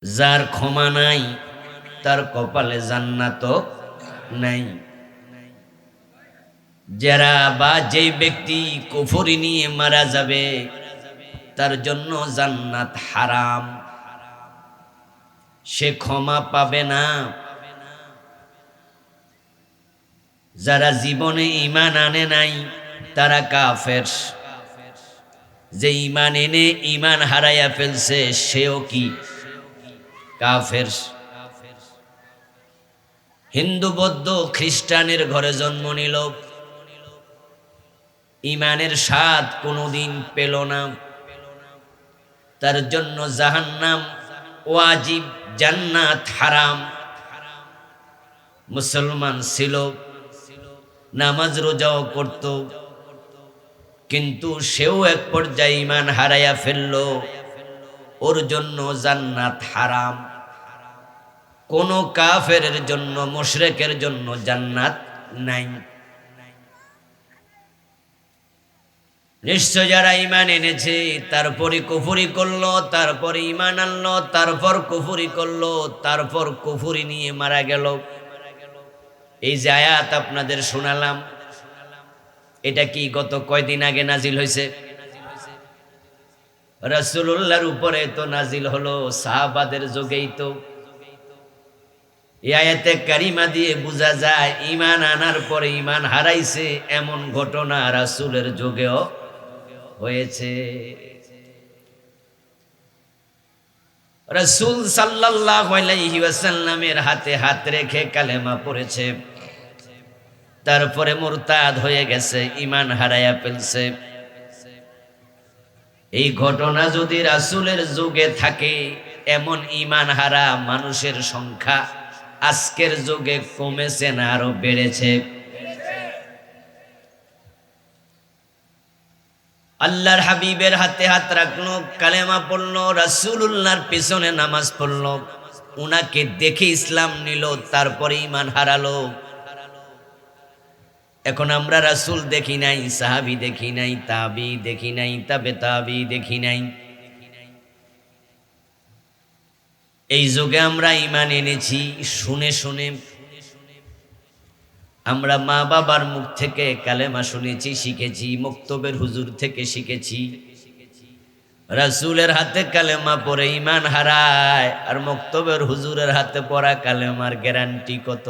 যার ক্ষমা নাই তার কপালে জান্নাত নাই। যারা বা যেই ব্যক্তি কুফরি নিয়ে মারা যাবে তার জন্য জান্নাত হারাম, সে ক্ষমা পাবে না। যারা জীবনে ঈমান আনে নাই তারা কাফের, যে ঈমান এনে ঈমান হারাইয়া ফেলছে সেও কি কাফের। হিন্দু বৌদ্ধ খ্রিস্টানের ঘরে জন্ম নিল, ঈমানের স্বাদ কোনোদিন পেল না, তার জন্য জাহান্নাম ওয়াজিব, জান্নাত হারাম। মুসলমান ছিল, নামাজ রোজাও করত, কিন্তু সেও এক পর্যায়ে ঈমান হারাইয়া ফেলল, ওর জন্য জান্নাত হারাম। কোন কাফেরের জন্য, মুশরিকের জন্য জান্নাত নাই। নিশ্চয় যারা ঈমান এনেছে তারপরে কুফরি করলো, তারপরে ঈমান আনলো, তারপর কুফরি করলো, তারপর কুফরি নিয়ে মারা গেল। এই যে আয়াত আপনাদের শোনালাম, এটা কি গত কয়দিন আগে নাজিল হয়েছে? রাসূলুল্লাহর উপরে তো নাজিল হলো সাহাবাদের যুগেই। তো এই আয়াতে কারিমা দিয়ে বোঝা যায় ঈমান আনার পরে ঈমান হারাইছে এমন ঘটনা রাসূলের যুগেও হয়েছে। রাসূল সাল্লাল্লাহু আলাইহি ওয়াসাল্লামের হাতে হাত রেখে কালেমা পড়েছে, তারপরে মুরতাদ হয়ে গেছে, ঈমান হারাইয়া ফেলছে। এই ঘটনা যদি রাসূলের যুগে থাকে, এমন ঈমান হারা মানুষের সংখ্যা আজকের যুগে কমেছে না আরো বেড়েছে? আল্লাহর হাবিবের হাতে হাত রাখলো, কালেমা পড়লো, রাসূলুল্লাহর পিছনে নামাজ পড়লো, উনাকে দেখে ইসলাম নিল, তারপরে ঈমান হারালো। এখন আমরা রাসূল দেখি নাই, সাহাবী দেখি নাই, তাবি দেখি নাই, তাবে তাবি দেখি নাই। এই যুগে আমরা ঈমান এনেছি শুনে শুনে। আমরা মা বাবার মুখ থেকে কালেমা শুনেছি, শিখেছি, মক্তবের হুজুর থেকে শিখেছি। রাসূলের হাতে কালেমা পড়ে ঈমান হারায়, আর মক্তবের হুজুরের হাতে পড়া কালেমার গ্যারান্টি কত?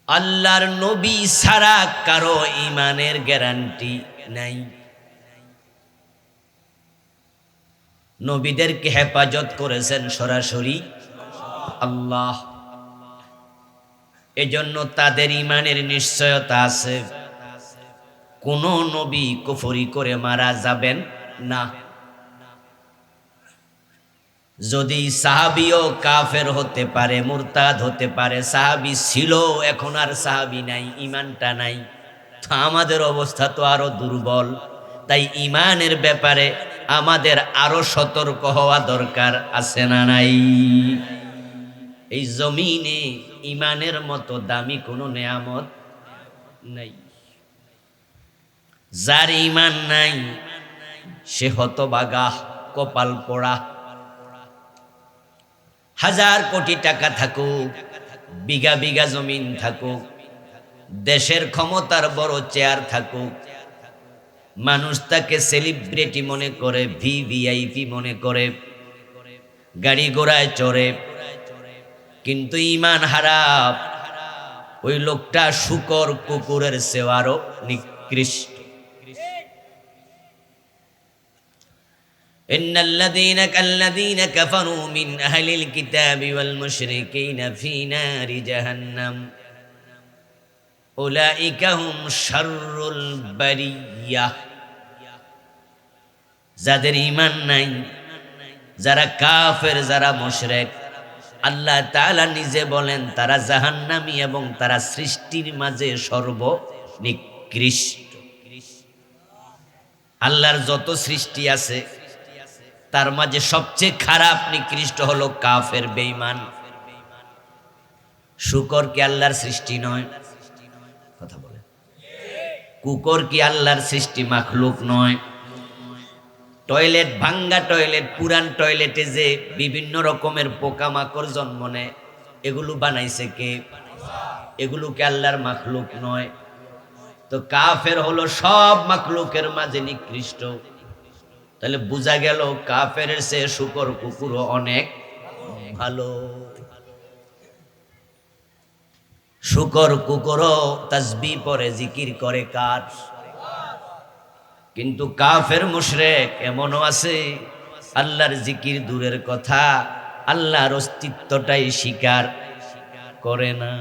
আল্লাহর নবী ছাড়া কারো ঈমানের গ্যারান্টি নাই। নবীদেরকে হেফাজত করেছেন সরাসরি আল্লাহ, এজন্য তাদের ঈমানের নিশ্চয়তা আছে। কোন নবী কুফরি করে মারা যাবেন না। যদি সাহাবীও কাফের হতে পারে, মুরতাদ হতে পারে, সাহাবী ছিল এখন আর সাহাবী নাই, ঈমানটা নাই, তো আমাদের অবস্থা তো আরো দুর্বল। তাই ঈমানের ব্যাপারে আমাদের আরো সতর্ক হওয়া দরকার, আছে না নাই? এই জমিনে ঈমানের মতো দামি কোনো নেয়ামত নাই। যার ঈমান নাই সে হতভাগা, কপাল পোড়া। হাজার কোটি টাকা থাকুক, বিঘা বিঘা জমিন থাকুক, দেশের ক্ষমতার বড় চেয়ার থাকুক, মানুষ তাকে সেলিব্রিটি মনে করে, ভিভিআইপি মনে করে, গাড়ি ঘোড়ায় চড়ে, কিন্তু ঈমান হারাপ ওই লোকটা শূকর কুকুরের চেয়ে আরো নিকৃষ্ট। ইন্নাল্লাযীনা কাল্লাযীনা কাফারু মিন আহলিল কিতাবি ওয়াল মুশরিকিনা ফী নারি জাহান্নাম উলাইকা হুম শাররুল বারিয়াহ। যাদের ঈমান নাই, যারা কাফের, যারা মুশরিক, আল্লাহ তাআলা নিজে বলেন তারা জাহান্নামী এবং তারা সৃষ্টির মাঝে সর্বনিকৃষ্ট। আল্লাহর যত সৃষ্টি আছে তার মাঝে সবচেয়ে খারাপ নিকৃষ্ট হলো কাফের, বেঈমান। শূকর কি আল্লাহর সৃষ্টি নয়? কথা বলে। কুকুর কি আল্লাহর সৃষ্টি, মাখলুক নয়? টয়লেট, ভাঙ্গা টয়লেট, পুরান টয়লেটে যে বিভিন্ন রকমের পোকামাকড় জন্ম নেয়, এগুলো বানাইছে কে? এগুলোকে আল্লাহর মাখলুক নয়। তো কাফের হলো সব মাখলুকের মাঝে নিকৃষ্ট। তাহলে বোঝা গেল কাফের চেয়ে শূকর কুকুরও অনেক ভালো। শূকর কুকুরও তাসবিহ পড়ে, জিকির করে কার? কিন্তু কাফের মুশরিক এমনও আছে, আল্লাহর জিকির দূরের কথা, আল্লাহর অস্তিত্বটাই স্বীকার করে না।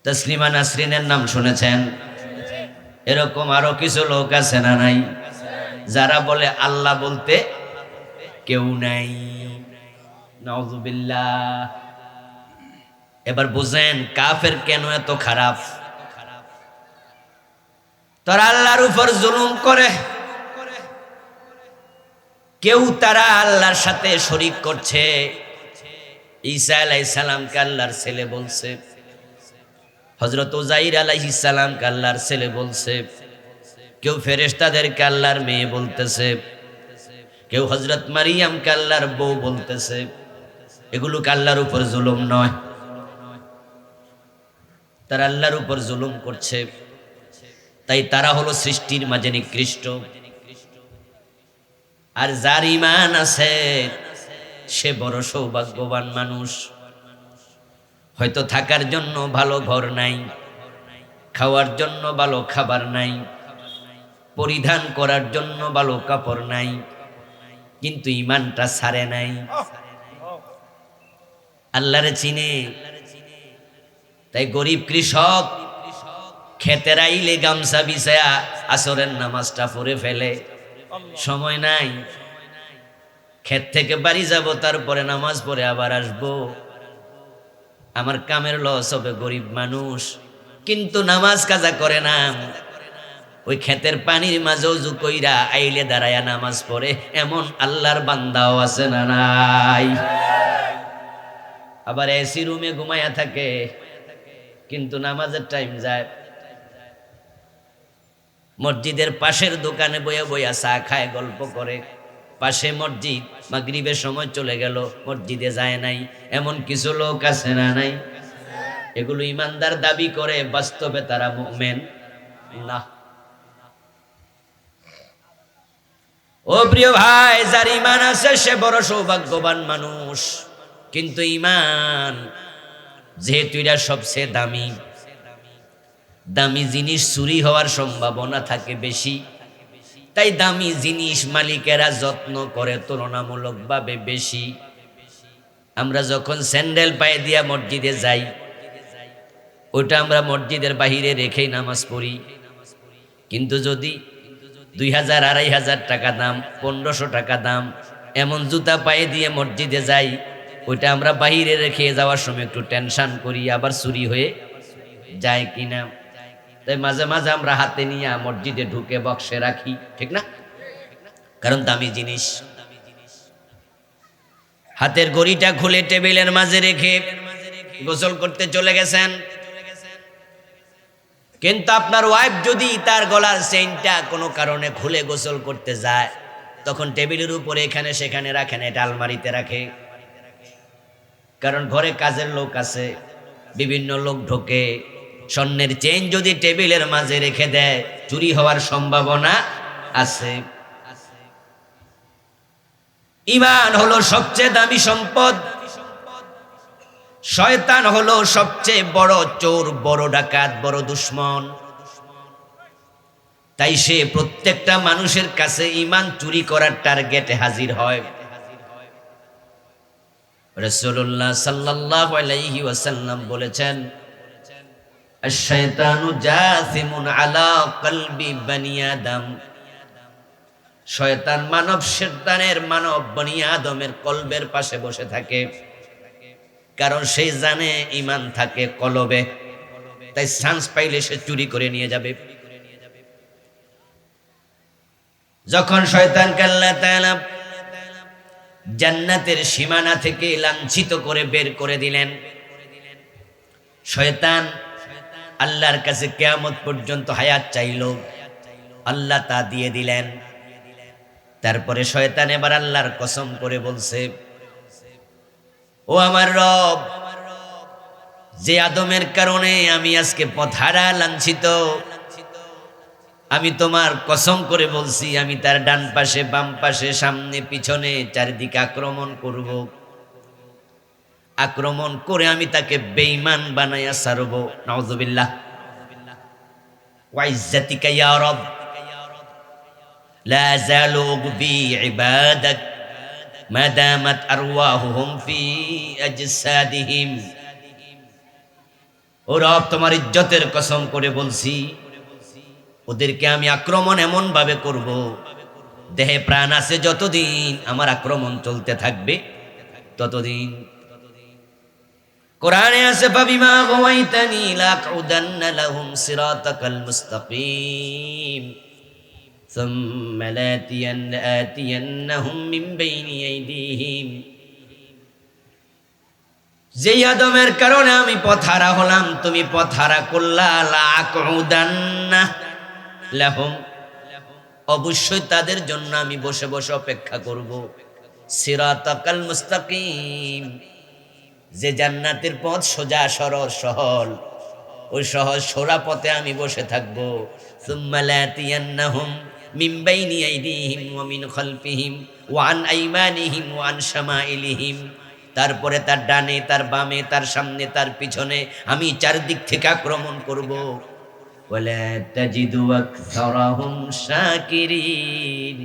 তসলিমা নাসরিনের নাম শুনেছেন? এরকম আরো কিছু লোক আছে না নাই, যারা বলে আল্লাহ বলতে কেউ নাই। নাউযুবিল্লাহ। এবার বুঝেন কাফের কেন এত খারাপ। তারা আল্লাহর উপর জুলুম করে, কেউ তারা আল্লাহর সাথে শরীক করছে। ঈসা আলাইহিস সালামকে আল্লাহর ছেলে বলছে, হযরত উযাইর আলাইহিস সালামকে আল্লাহর ছেলে বলছে, কেউ ফেরেশতাদেরকে আল্লাহর মেয়ে বলতেছে, কেউ হযরত মারিয়ামকে আল্লাহর বউ বলতেছে। এগুলো কি আল্লাহর উপর জুলুম নয়? তারা আল্লাহর উপর জুলুম করছে, তাই তারা হলো সৃষ্টির মাঝে নিকৃষ্ট। আর যার ঈমান আছে সে বড় সৌভাগ্যবান মানুষ। হয়তো থাকার জন্য ভালো ঘর নাই, খাওয়ার জন্য ভালো খাবার নাই, পরিধান করার জন্য ভালো কাপড় নাই, কিন্তু ঈমানটা ছাড়ে নাই, আল্লাহরে চিনে। তাই গরিব কৃষক খেতের আইলে গামছা বিছায়া আসরের নামাজটা পড়ে ফেলে, সময় নাই, ক্ষেত থেকে বাড়ি যাব, তারপরে নামাজ পড়ে আবার আসবো, আমার কামের লস হবে। গরিব মানুষ কিন্তু নামাজ কাজা করে না, ওই ক্ষেতের পানির মাঝে ওযু কইরা আইলে দাঁড়ায়া নামাজ পড়ে। এমন আল্লাহর বান্দাও আছে না নাই? আবার এসি রুমে ঘুমায়া থাকে, কিন্তু নামাজের টাইম যায়, মসজিদের পাশের দোকানে বইয়া বইয়া চা খায়, গল্প করে। পাশে মসজিদ, মাগরিবের সময় চলে গেল, মসজিদে যায় নাই। এমন কিছু লোক আছে না নাই? এগুলো ইমানদার দাবি করে, বাস্তবে তারা মুমিন না। ও প্রিয় ভাই, যার ঈমান আছে সে বড় সৌভাগ্যবান মানুষ। কিন্তু ঈমান যেহেতু এটা সবচেয়ে দামি, দামি জিনিস চুরি হওয়ার সম্ভাবনা থাকে বেশি, তাই দামি জিনিস মালিকেরা যত্ন করে তুলনামূলকভাবে বেশি। আমরা যখন স্যান্ডেল পায়ে দিয়া মসজিদে যাই, ওটা আমরা মসজিদের বাহিরে রেখেই নামাজ পড়ি। কিন্তু যদি 2000, 2500 টাকা দাম, 1500 টাকা দাম এমন জুতা পায়ে দিয়ে মসজিদে যাই, ওইটা আমরা বাহিরে রেখে যাওয়ার সময় একটু টেনশন করি, আবার চুরি হয়ে যায় কিনা। তাই মাঝে মাঝে আমরা হাতে নিয়ে মসজিদে ঢুকে বক্সে রাখি, ঠিক না? কারণ দামি জিনিস। হাতের ঘড়িটা খুলে টেবিলের মাঝে রেখে গোসল করতে চলে গেছেন, কিন্তু আপনার ওয়াইফ যদি তার গলার চেইনটা কোনো কারণে খুলে গোসল করতে যায়, তখন টেবিলের উপরে এখানে সেখানে রাখেন, এটা আলমারিতে রাখে। কারণ ঘরে কাজের লোক আছে, বিভিন্ন লোক ঢোকে, স্বর্ণের চেইন যদি টেবিলের মাঝে রেখে দেয়, চুরি হওয়ার সম্ভাবনা আছে। ঈমান হলো সবচেয়ে দামি সম্পদ। শয়তান হলো সবচেয়ে বড় চোর, বড় ডাকাত, বড় দুশমন। তাই সে প্রত্যেকটা মানুষের কাছে ঈমান চুরি করার টার্গেটে হাজির হয়। রাসূলুল্লাহ সাল্লাল্লাহু আলাইহি ওয়াসাল্লাম বলেছেন, আশ-শায়তানু জাসিমুন আলা কলবি বনি আদম। শয়তান মানব বনি আদমের কলবের পাশে বসে থাকে, কারণ সে জানে ঈমান থাকে কলবে, তাই চান্স পাইলে সে চুরি করে নিয়ে যাবে। যখন শয়তানকে আল্লাহ তাআলা জান্নাতের সীমানা থেকে লাঞ্ছিত করে বের করে দিলেন, শয়তান আল্লাহর কাছে কিয়ামত পর্যন্ত হায়াত চাইল, আল্লাহ তা দিয়ে দিলেন। তারপরে শয়তান এবার আল্লাহর কসম করে বলছে, ও আমার রব, যে আদমের কারণে আমি আজকে পথহারা লাঞ্ছিত, আমি তোমার কসম করে বলছি আমি তার ডান পাশে বাম পাশে সামনে পিছনে চারিদিকে আক্রমণ করব। আক্রমণ করে আমি তাকে বেঈমান বানাইয়া ছাড়ব। নাউযুবিল্লাহ। ওয়া ইজ্জাতিকা ইয়া রব লা যালু বি ইবাদাক মা দামাত আরওয়াহুহুম ফি আজসাদিহিম। ও রব, তোমার ইজ্জতের কসম করে বলছি, ওদেরকে আমি আক্রমণ এমন ভাবে করব, দেহে প্রাণ আছে যতদিন আমার আক্রমণ চলতে থাকবে ততদিন। কোরআনে আছে, ফাবিমা গাওয়াইতানি লাকউদান্না লাহুম সিরাতাকাল মুস্তাকিম সুম্মা লাতিয়ান্নাহুম মিন বাইনি আইদিহিম। যেই আদমের কারণে আমি পথহারা হলাম, তুমি পথহারা করলা, লাকউদান্না লাহুম, অবশ্যই তাদের জন্য আমি বসে বসে অপেক্ষা করব। সিরাতাকাল মুস্তাকিম, যে জান্নাতের পথ সোজা সরল সহল, ওই সহজ সোজা পথে আমি বসে থাকবো। সুম্মা লাতিয়ান্নাহুম মিন বাইনি আইদিহিম ওয়া মিন খালফিহিম ওয়া আন আইমানিহিম ওয়া আন শামাইলিহিম। তারপরে তার ডানে, তার বামে, তার সামনে, তার পিছনে আমি চারদিক থেকে আক্রমণ করব। ওয়ালা তাজিদু আকসারাহুম শাকিরিন।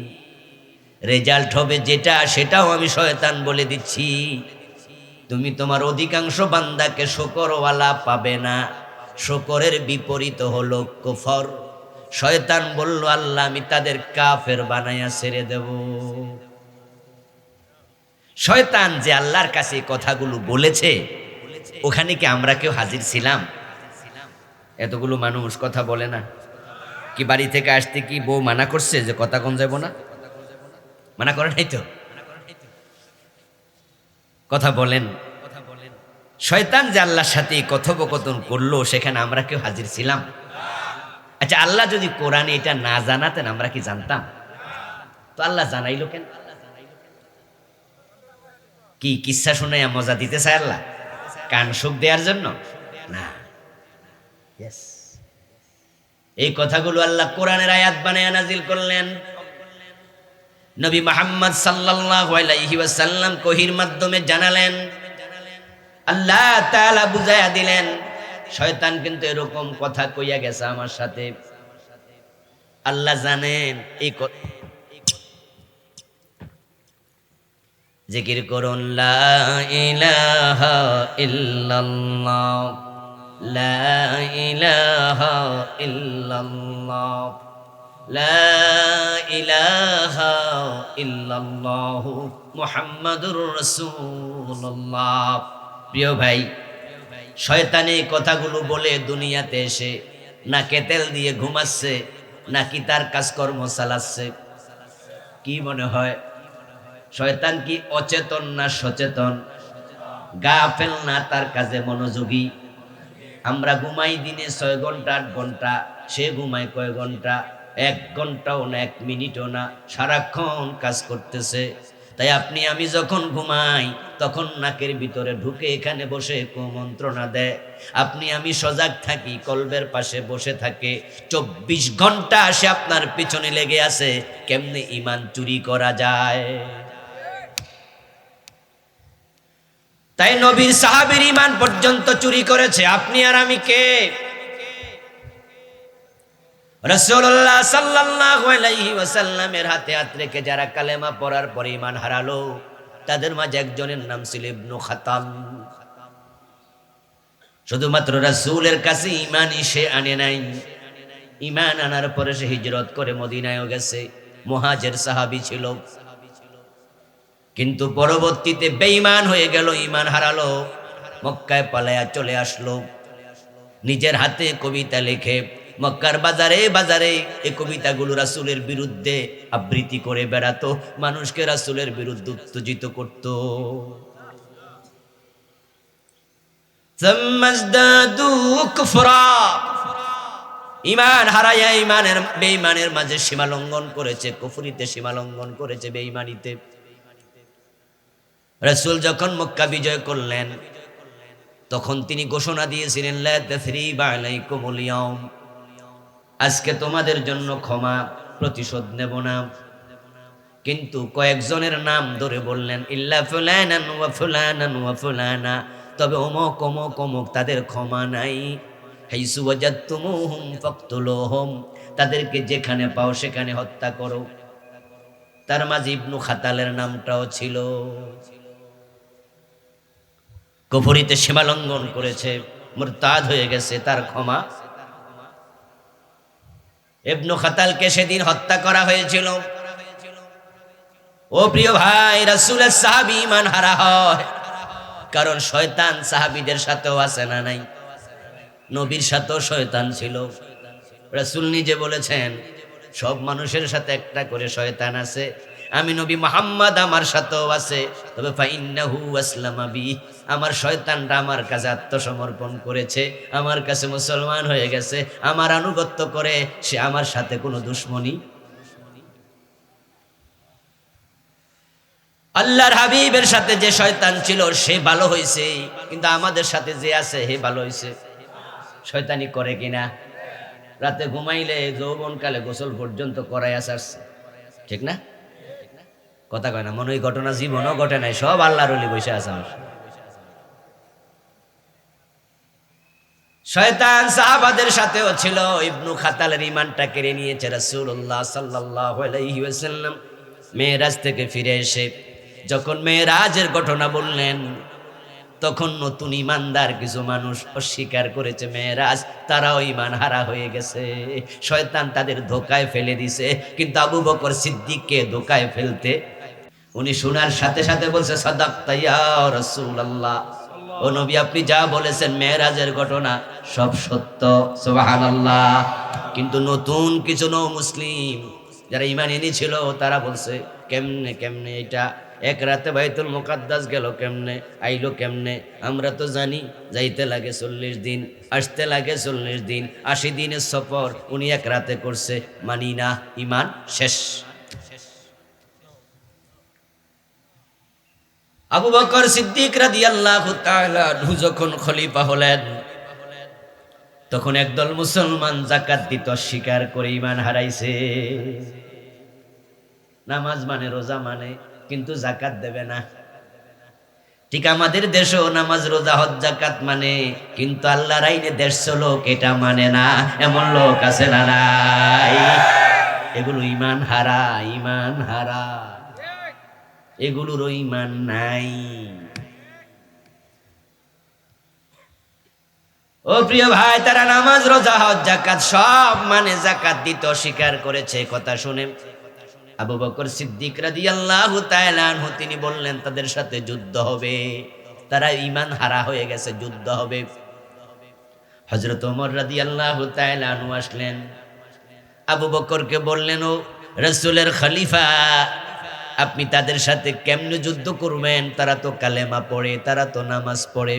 রেজাল্ট হবে যেটা, সেটাও আমি শয়তান বলে দিচ্ছি, তুমি তোমার অধিকাংশ বান্দাকে শুকরওয়ালা পাবে না। শুকরের বিপরীত হলো কুফর। শয়তান বলল, আল্লাহ আমি তাদের কাফের বানাইয়া ছেড়ে দেব। শয়তান যে আল্লাহর কাছে এই কথাগুলো বলেছে, ওখানে কি আমরা কেউ হাজির ছিলাম? এতগুলো মানুষ কথা বলে না কি? বাড়ি থেকে আসতে কি বউ মানা করছে যে কথা কম যাব না? মানা করে নাই তো? কথা বলেন। শয়তান যে আল্লাহর সাথে কথোপকথন করলো, সেখানে আমরা কেউ হাজির ছিলাম? আচ্ছা, আল্লাহ যদি কোরআনে এটা না জানাতেন আমরা কি জানতাম? তো আল্লাহ জানাইলো কেন? কি কিসসা শুনাইয়া মজা দিতে চায় আল্লাহ? কান সুখ দেওয়ার জন্য না। এই কথাগুলো আল্লাহ কোরআনের আয়াত বানায়া নাজিল করলেন। নবী মুহাম্মদ সাল্লাল্লাহু আলাইহি ওয়াসাল্লাম কহির মাধ্যমে জানালেন, আল্লাহ তাআলা বুঝায়া দিলেন। শয়তান কিন্তু এরকম কথা কইয়া গেছে আমার সাথে, আল্লাহ জানেন। এই জিকির করুন, লা ইলাহা ইল্লাল্লাহ, লা ইলাহা ইল্লাল্লাহ, লা ইলাহা ইল্লাল্লাহ মুহাম্মাদুর রাসূলুল্লাহ। প্রিয় ভাই, শয়তানি কথাগুলো বলে দুনিয়াতে এসে নাকে তেল দিয়ে ঘুমাচ্ছে নাকি তার কাজকর্ম চালাচ্ছে? কি মনে হয়, শয়তান কি অচেতন না সচেতন? গাফেল না তার কাজে মনোযোগী? আমরা ঘুমাই দিনে 6 ঘন্টা 8 ঘন্টা, সে ঘুমায় কয় ঘন্টা? 1 ঘন্টাও না, 1 মিনিটও না, সারাক্ষণ কাজ করতেছে। তাই আপনি আমি যখন ঘুমাই তখন নাকের ভিতরে ঢুকে এখানে বসে কুমন্ত্রণা দেয়। আপনি আমি সজাগ থাকি, কলবের পাশে বসে থাকে, 24 ঘন্টা সে আপনার পিছনে লেগে আছে কেমনে ঈমান চুরি করা যায়। তাই নবীর সাহাবীর ঈমান পর্যন্ত চুরি করেছে, আপনি আর আমি কে? রাসূলুল্লাহ সাল্লাল্লাহু আলাইহি ওয়াসাল্লামের হাতে হাত রেখে যারা কালেমা পড়ার পরে ঈমান হারালো, তাদের মাঝে একজনের নাম ছিল ইবনু খাতাম। শুধুমাত্র রাসূলের কাছে ঈমানই সে আনে নাই, ঈমান আনার পরে সে হিজরত করে মদিনায়ও গেছে, মুহাজির সাহাবী ছিল। কিন্তু পরবর্তীতে বেঈমান হয়ে গেল, ঈমান হারালো, মক্কায় পালায়া চলে আসলো। নিজের হাতে কবিতা লিখে মক্কার বাজারে বাজারে এই কবিতাগুলো রাসূলের বিরুদ্ধে আবৃত্তি করে বেড়াতো, মানুষকে রাসূলের বিরুদ্ধে উত্তেজিত করত। সাম্মাজদাদু কুফরা, ইমান হারাইয়া ইমানের বেঈমানের মাঝে সীমা লঙ্ঘন করেছে, কুফরিতে সীমা লঙ্ঘন করেছে, বেঈমানিতে। রাসূল যখন মক্কা বিজয় করলেন তখন তিনি ঘোষণা দিয়েছিলেন, লা তাসরিবা আলাইকুমুল ইয়াউম, আজকে তোমাদের জন্য ক্ষমা, প্রতিশোধ নেব না। কিন্তু কয়েকজনের নাম ধরে বললেন, ইল্লা ফুলানান ওয়া ফুলানান ওয়া ফুলানা, তবে অমুক অমুক অমুক তাদের ক্ষমা নাই। হাইসু ওয়াজাদতুমুহুম ফাকতুলুহুম, তাদেরকে যেখানে পাও সেখানে হত্যা করো। তার মাঝে ইবনু খাতালের নামটাও ছিল। কুফরিতে সীমা লঙ্ঘন করেছে, মুরতাদ হয়ে গেছে, তার ক্ষমা। ইবনু খাতালকে সেদিন হত্যা করা হয়েছিল। ও প্রিয় ভাই, রাসূলের সাহাবী ঈমান হারা হয় কারণ শয়তান সাহাবীদের সাথেও আছে না নাই? নবীর সাথেও শয়তান ছিল। রাসূল নিজে বলেছেন, সব মানুষের সাথে একটা করে শয়তান আছে, আমি নবী মুহাম্মদ আমার সাথেও আছে, তবে ফাইন্নাহু আসলামা বি, আমার শয়তানটা আমার কাছে আত্মসমর্পণ করেছে, আমার কাছে মুসলমান হয়ে গেছে, আমার আনুগত্য করে, সে আমার সাথে কোনো দুশমনী। আল্লাহর হাবিবের সাথে যে শয়তান ছিল সে ভালো হয়েছে, কিন্তু আমাদের সাথে যে আছে হে ভালো হয়েছে। শয়তানি করে কিনা? রাতে ঘুমাইলে যৌবনকালে গোসল পর্যন্ত করাই আসছে, ঠিক না? কথা কয় না, মনে হয় ঘটনা জীবনও ঘটে নাই, সব আল্লাহর ওলি বসে আছে। আমার শয়তান সাহাবাদের সাথেও ছিল। ইবনু খাতালের ঈমানটা কেড়ে নিয়েছে। রাসূলুল্লাহ সাল্লাল্লাহু আলাইহি ওয়াসাল্লাম মেরাজ থেকে ফিরে এসে যখন মেরাজের ঘটনা বললেন, তখন নতুন ইমানদার কিছু মানুষ অস্বীকার করেছে মেরাজ, তারাও ঈমান হারা হয়ে গেছে। শয়তান তাদের ধোকায় ফেলে দিছে, কিন্তু আবু বকর সিদ্দিককে ধোকায় ফেলতে উনি শোনার সাথে সাথে বলছে, সাদাক্তা ইয়া রাসূলুল্লাহ, ও নবী আপনি যা বলেছেন মেরাজের ঘটনা সব সত্য, সুবহানাল্লাহ। কিন্তু নতুন কিছু নও মুসলিম যারা ঈমান এনেছিল তারা বলছে, কেমনে কেমনে এটা এক রাতে বাইতুল মুকাদ্দাস গেল, কেমনে আইলো কেমনে? আমরা তো জানি যাইতে লাগে 40 দিন, আসতে লাগে 40 দিন, 80 দিনের সফর উনি এক রাতে করছে, মানি না, ঈমান শেষ। আবু বকর সিদ্দিক রাদিয়াল্লাহু তাআলা আনহু যখন খলিফা হলেন, তখন একদল মুসলমান যাকাত দিতে অস্বীকার করে ঈমান হারাইছে। নামাজ মানে, রোজা মানে, কিন্তু যাকাত দেবে না। ঠিক আমাদের দেশেও নামাজ রোজা হজ যাকাত মানে, কিন্তু আল্লাহর আইনে দেড়শো লোক এটা মানে না, এমন লোক আছে না নাই? এগুলো ঈমান হারা, ঈমান হারা, এগুলোরও ঈমান নাই। ও প্রিয় ভাই, তারা নামাজ রোজা হজ যাকাত সব মানে, যাকাত দিতে অস্বীকার করেছে। কথা শুনে আবু বকর সিদ্দিক রাদিয়াল্লাহু তাআলা আনহু তিনি বললেন তাদের সাথে যুদ্ধ হবে, তারা ঈমান হারা হয়ে গেছে, যুদ্ধ হবে। হযরত ওমর রাদিয়াল্লাহু তাআলা আনহু আসলেন, আবু বকরকে বললেন, ও রাসূলের খলিফা, আপনি তাদের সাথে কেমনে যুদ্ধ করবেন? তারা তো কালেমা পড়ে, তারা তো নামাজ পড়ে।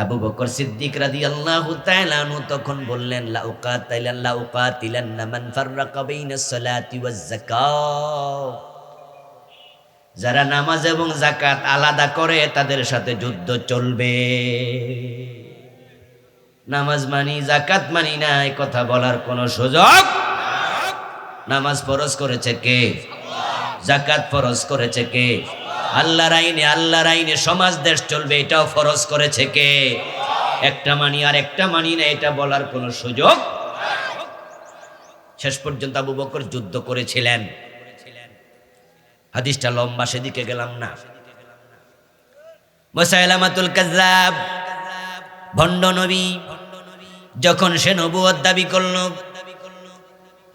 আবু বকর সিদ্দিক রাদিয়াল্লাহু তাআলা আনহু তখন বললেন, লা উকাতিলান্না মান ফাররাকা বাইনাস সালাতি ওয়াজ যাকাত, যারা নামাজ এবং যাকাত আলাদা করে তাদের সাথে যুদ্ধ চলবে। নামাজ মানি যাকাত মানি না, এই কথা বলার কোনো সুযোগ। নামাজ ফরজ করেছে কে? যাকাত ফরজ করেছে কে? আল্লাহর আইনে, আল্লাহর আইনে সমাজ দেশ চলবে, এটাও ফরজ করেছে কে? একটা মানি আর একটা মানি না, এটা বলার কোনো সুযোগ। শেষ পর্যন্ত আবু বকর যুদ্ধ করেছিলেন। হাদিসটা লম্বা, সেদিকে গেলাম না। মুসাইলামাতুল কাযযাব ভণ্ড নবী যখন সে নবুয়ত দাবি করল,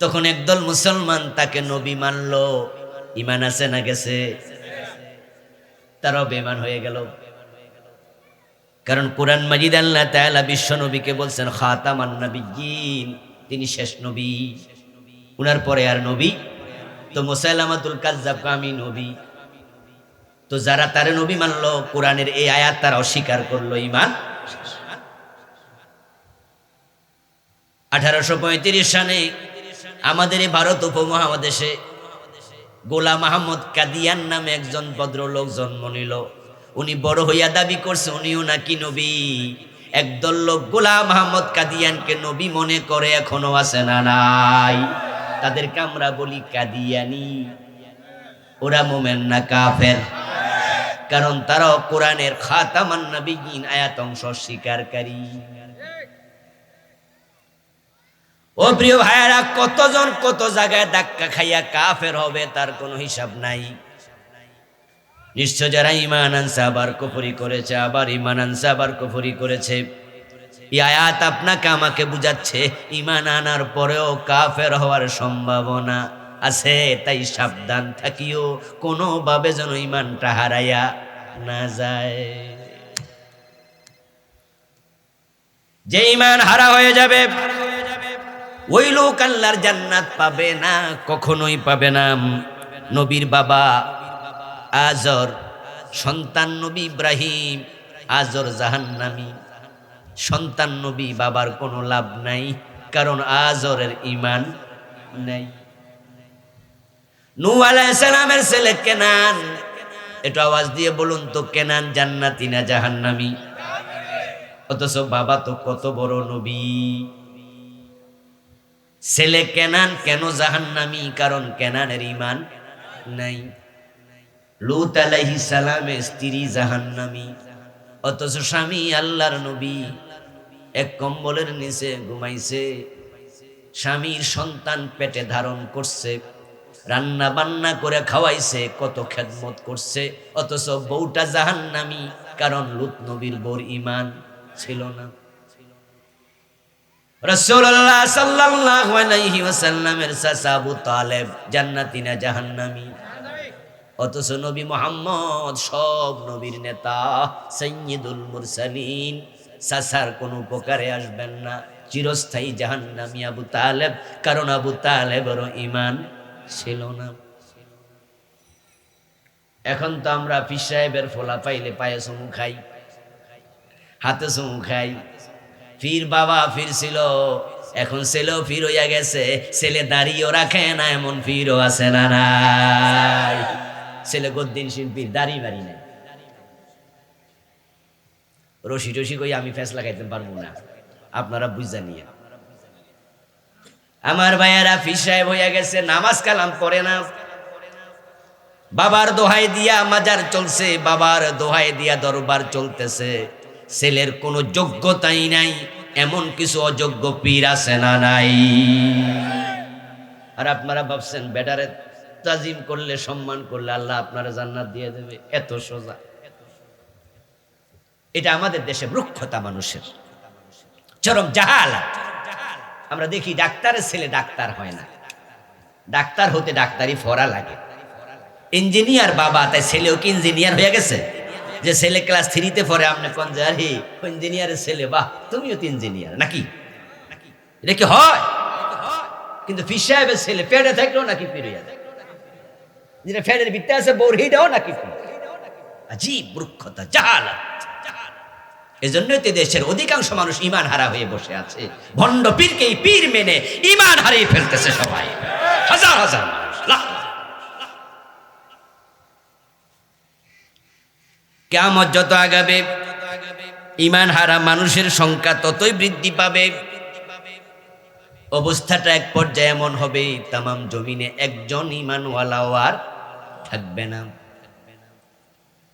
তখন একদল মুসলমান তাকে নবী মানল। ঈমান আছে না গেছে? তারাও বেঈমান হয়ে গেল। কারণ কোরআন মাজিদ আল্লাহ তাআলা বিশ্ব নবীকে বলছেন খাতামান নাবিয়্যিন, তিনি শেষ নবী, উনার পরে আর নবী। তো মুসাইলামাতুল কাযযাব আমি নবী, তো যারা তারে নবী মানলো, কোরআনের এই আয়াত তারা অস্বীকার করলো, ঈমান। 1835 সালে আমাদের এই ভারত উপমহাদেশে গোলাম আহমদ কাদিয়ান নামে একজন ভদ্রলোক জন্ম নিল। উনি বড় হইয়া দাবি করছে উনিও নাকি নবী। একদল লোক গোলাম আহমদ কাদিয়ানকে নবী মনে করে, এখনো আছে না নাই? তাদেরকে আমরা বলি কাদিয়ানি। ওরা মোমেন না কাফের? কারণ তারাও কোরআনের খাতামান নবিয়্যিন আয়াত অংশ স্বীকারকারী। ও প্রিয় ভাইয়েরা, কতজন কত জায়গায় ধাক্কা খাইয়া কাফের হবে তার কোনো হিসাব নাই। নিশ্চয় যারা ঈমান আনছে আবার কুফরি করেছে, আবার ঈমান আনছে আবার কুফরি করেছে। এই আয়াত আপনাকে আমাকে বুঝাচ্ছে ঈমান আনার পরেও কাফের হওয়ার সম্ভাবনা আছে। তাই সাবধান থাকিও, কোনোভাবে যেন ঈমানটা হারাইয়া না যায়। যে ঈমান হারা হয়ে যাবে ওই লোক আল্লাহর জান্নাত পাবে না, কখনোই পাবে না। নবীর বাবা আজর, সন্তান নবী ইব্রাহিম, আজর জাহান্নামী। সন্তান নবী বাবার কোনো লাভ নাই, কারণ আজরের ঈমান নাই। নূহ আলাইহিস সালামের ছেলে কেনান, একটু আওয়াজ দিয়ে বলুন তো, কেনান জান্নাতি না জাহান্নামী? অথচ বাবা তো কত বড় নবী। ছেলে কেনান কেন জাহান্নামী? কারণ কেনানের ঈমান নাই। লূত আলাইহিস সালামের স্ত্রী জাহান্নামী, অথচ স্বামী আল্লাহর নবী। এক কম্বলের নিচে ঘুমাইছে, স্বামীর সন্তান পেটে ধারণ করছে, রান্না বান্না করে খাওয়াইছে, কত খেদমত করছে, অথচ বউটা জাহান্নামী। কারণ লূত নবীর বউর ঈমান ছিল না। রাসূলুল্লাহ সাল্লাল্লাহু আলাইহি ওয়াসাল্লামের চাচা আবু তালেব জান্নাতি না জাহান্নামী? অথচ নবী মুহাম্মদ সব নবীর নেতা, সাইয়্যিদুল মুরসালিন, চাচার কোনো উপকারে আসবেন না, চিরস্থায়ী জাহান্নামী আবু তালেব। কারণ আবু তালেবের ঈমান ছিল না। এখন তো আমরা পীর সাহেবের ফোলা পাইলে পায়ে চুমু খাই, হাতে চুমু খাই। পীর বাবা পীর ছিল, এখন ছেলেও পীর হইয়া গেছে। ছেলে দাড়িও রাখে না, এমন পীরও আছে না নাই? ছেলে গদ্দিন শিল্পীর দাড়ি বাড়ি নাই, রশি টসি কই আমি ফেস লাগাইতে পারবো না, আপনারা বুঝা নিয়ে। আমার ভাইয়েরা পীর সাহেব হইয়া গেছে, নামাজ কালাম পড়ে না। বাবার দোহাই দিয়া মাজার চলছে, বাবার দোহাই দিয়া দরবার চলতেছে। ছেলের কোনো যোগ্যতাই নাই, এমন কিছু অযোগ্য পীর আছে না নাই? আর আপনারা ভাবছেন বেটারে তাজিম করলে, সম্মান করলে আল্লাহ আপনারা জান্নাত দিয়ে দেবে? এত সোজা? এটা আমাদের দেশে রুক্ষতা, মানুষের চরম জাহালাত। আমরা দেখি ডাক্তারের ছেলে ডাক্তার হয় না, ডাক্তার হতে ডাক্তারি ফরা লাগে। ইঞ্জিনিয়ার বাবা, তাই ছেলেও কি ইঞ্জিনিয়ার হয়ে গেছে? যে ছেলে ক্লাস 3-তে পড়ে, আপনি কোন যে আরে ইঞ্জিনিয়ারের ছেলে, বাহ তুমিও তো ইঞ্জিনিয়ার নাকি? এটা কি হয়? কিন্তু পীর সাহেবের ছেলে পেটে থাকলেও নাকি পীর হইয়া যায়, যেটা ফেরের ভিতরে আছে বউর হিটাও নাকি পীর। আজীব মূর্খতা, জাহালাত। এজন্যই তো দেশের অধিকাংশ মানুষ ঈমান হারা হয়ে বসে আছে। ভণ্ড পীরকেই পীর মেনে ঈমান হারিয়ে ফেলতেছে সবাই, হাজার হাজার মানুষ, লাখ লাখ। কিয়ামত যত আগাবে ঈমান হারা মানুষের সংখ্যা ততই বৃদ্ধি পাবে। অবস্থাটা এক পর্যায়ে এমন হবে, তামাম জমিনে একজন ঈমানওয়ালাও আর থাকবে না।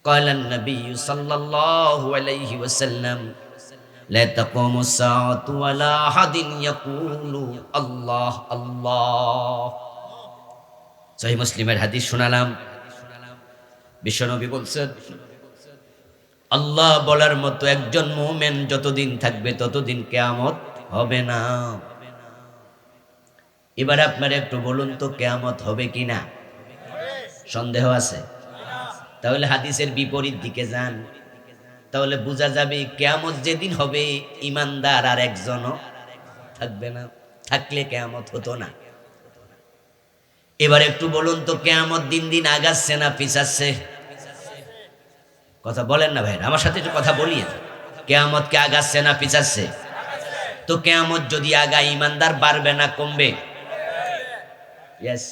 ক্বালান নবী সাল্লাল্লাহু আলাইহি ওয়াসাল্লাম, লা তাকুমুস সাআতু ওয়ালা আহাদিন ইয়াকুলু আল্লাহ আল্লাহ। সহিহ মুসলিমের হাদিস শোনালাম। বিশ্বনবী বলছেন, আল্লাহ বলার মতো একজন মুমিন যতদিন থাকবে ততদিন কিয়ামত হবে না। এবার আপনারা একটু বলুন তো, কিয়ামত হবে কিনা? সন্দেহ আছে? তাহলে হাদিসের বিপরীত দিকে যান, তাহলে বোঝা যাবে কিয়ামত যেদিন হবে ঈমানদার আর একজনও থাকবে না। থাকলে কিয়ামত হতো না। এবার একটু বলুন তো, কিয়ামত দিন দিন আগাচ্ছে না পিছাচ্ছে? কথা বলেন না ভাই, আমার সাথে একটু কথা বলিয়ে। কিয়ামত কে আগাচ্ছে না পিছাচ্ছে? তো কিয়ামত যদি আগায় ইমানদার বাড়বে না কমবে? ইয়েস,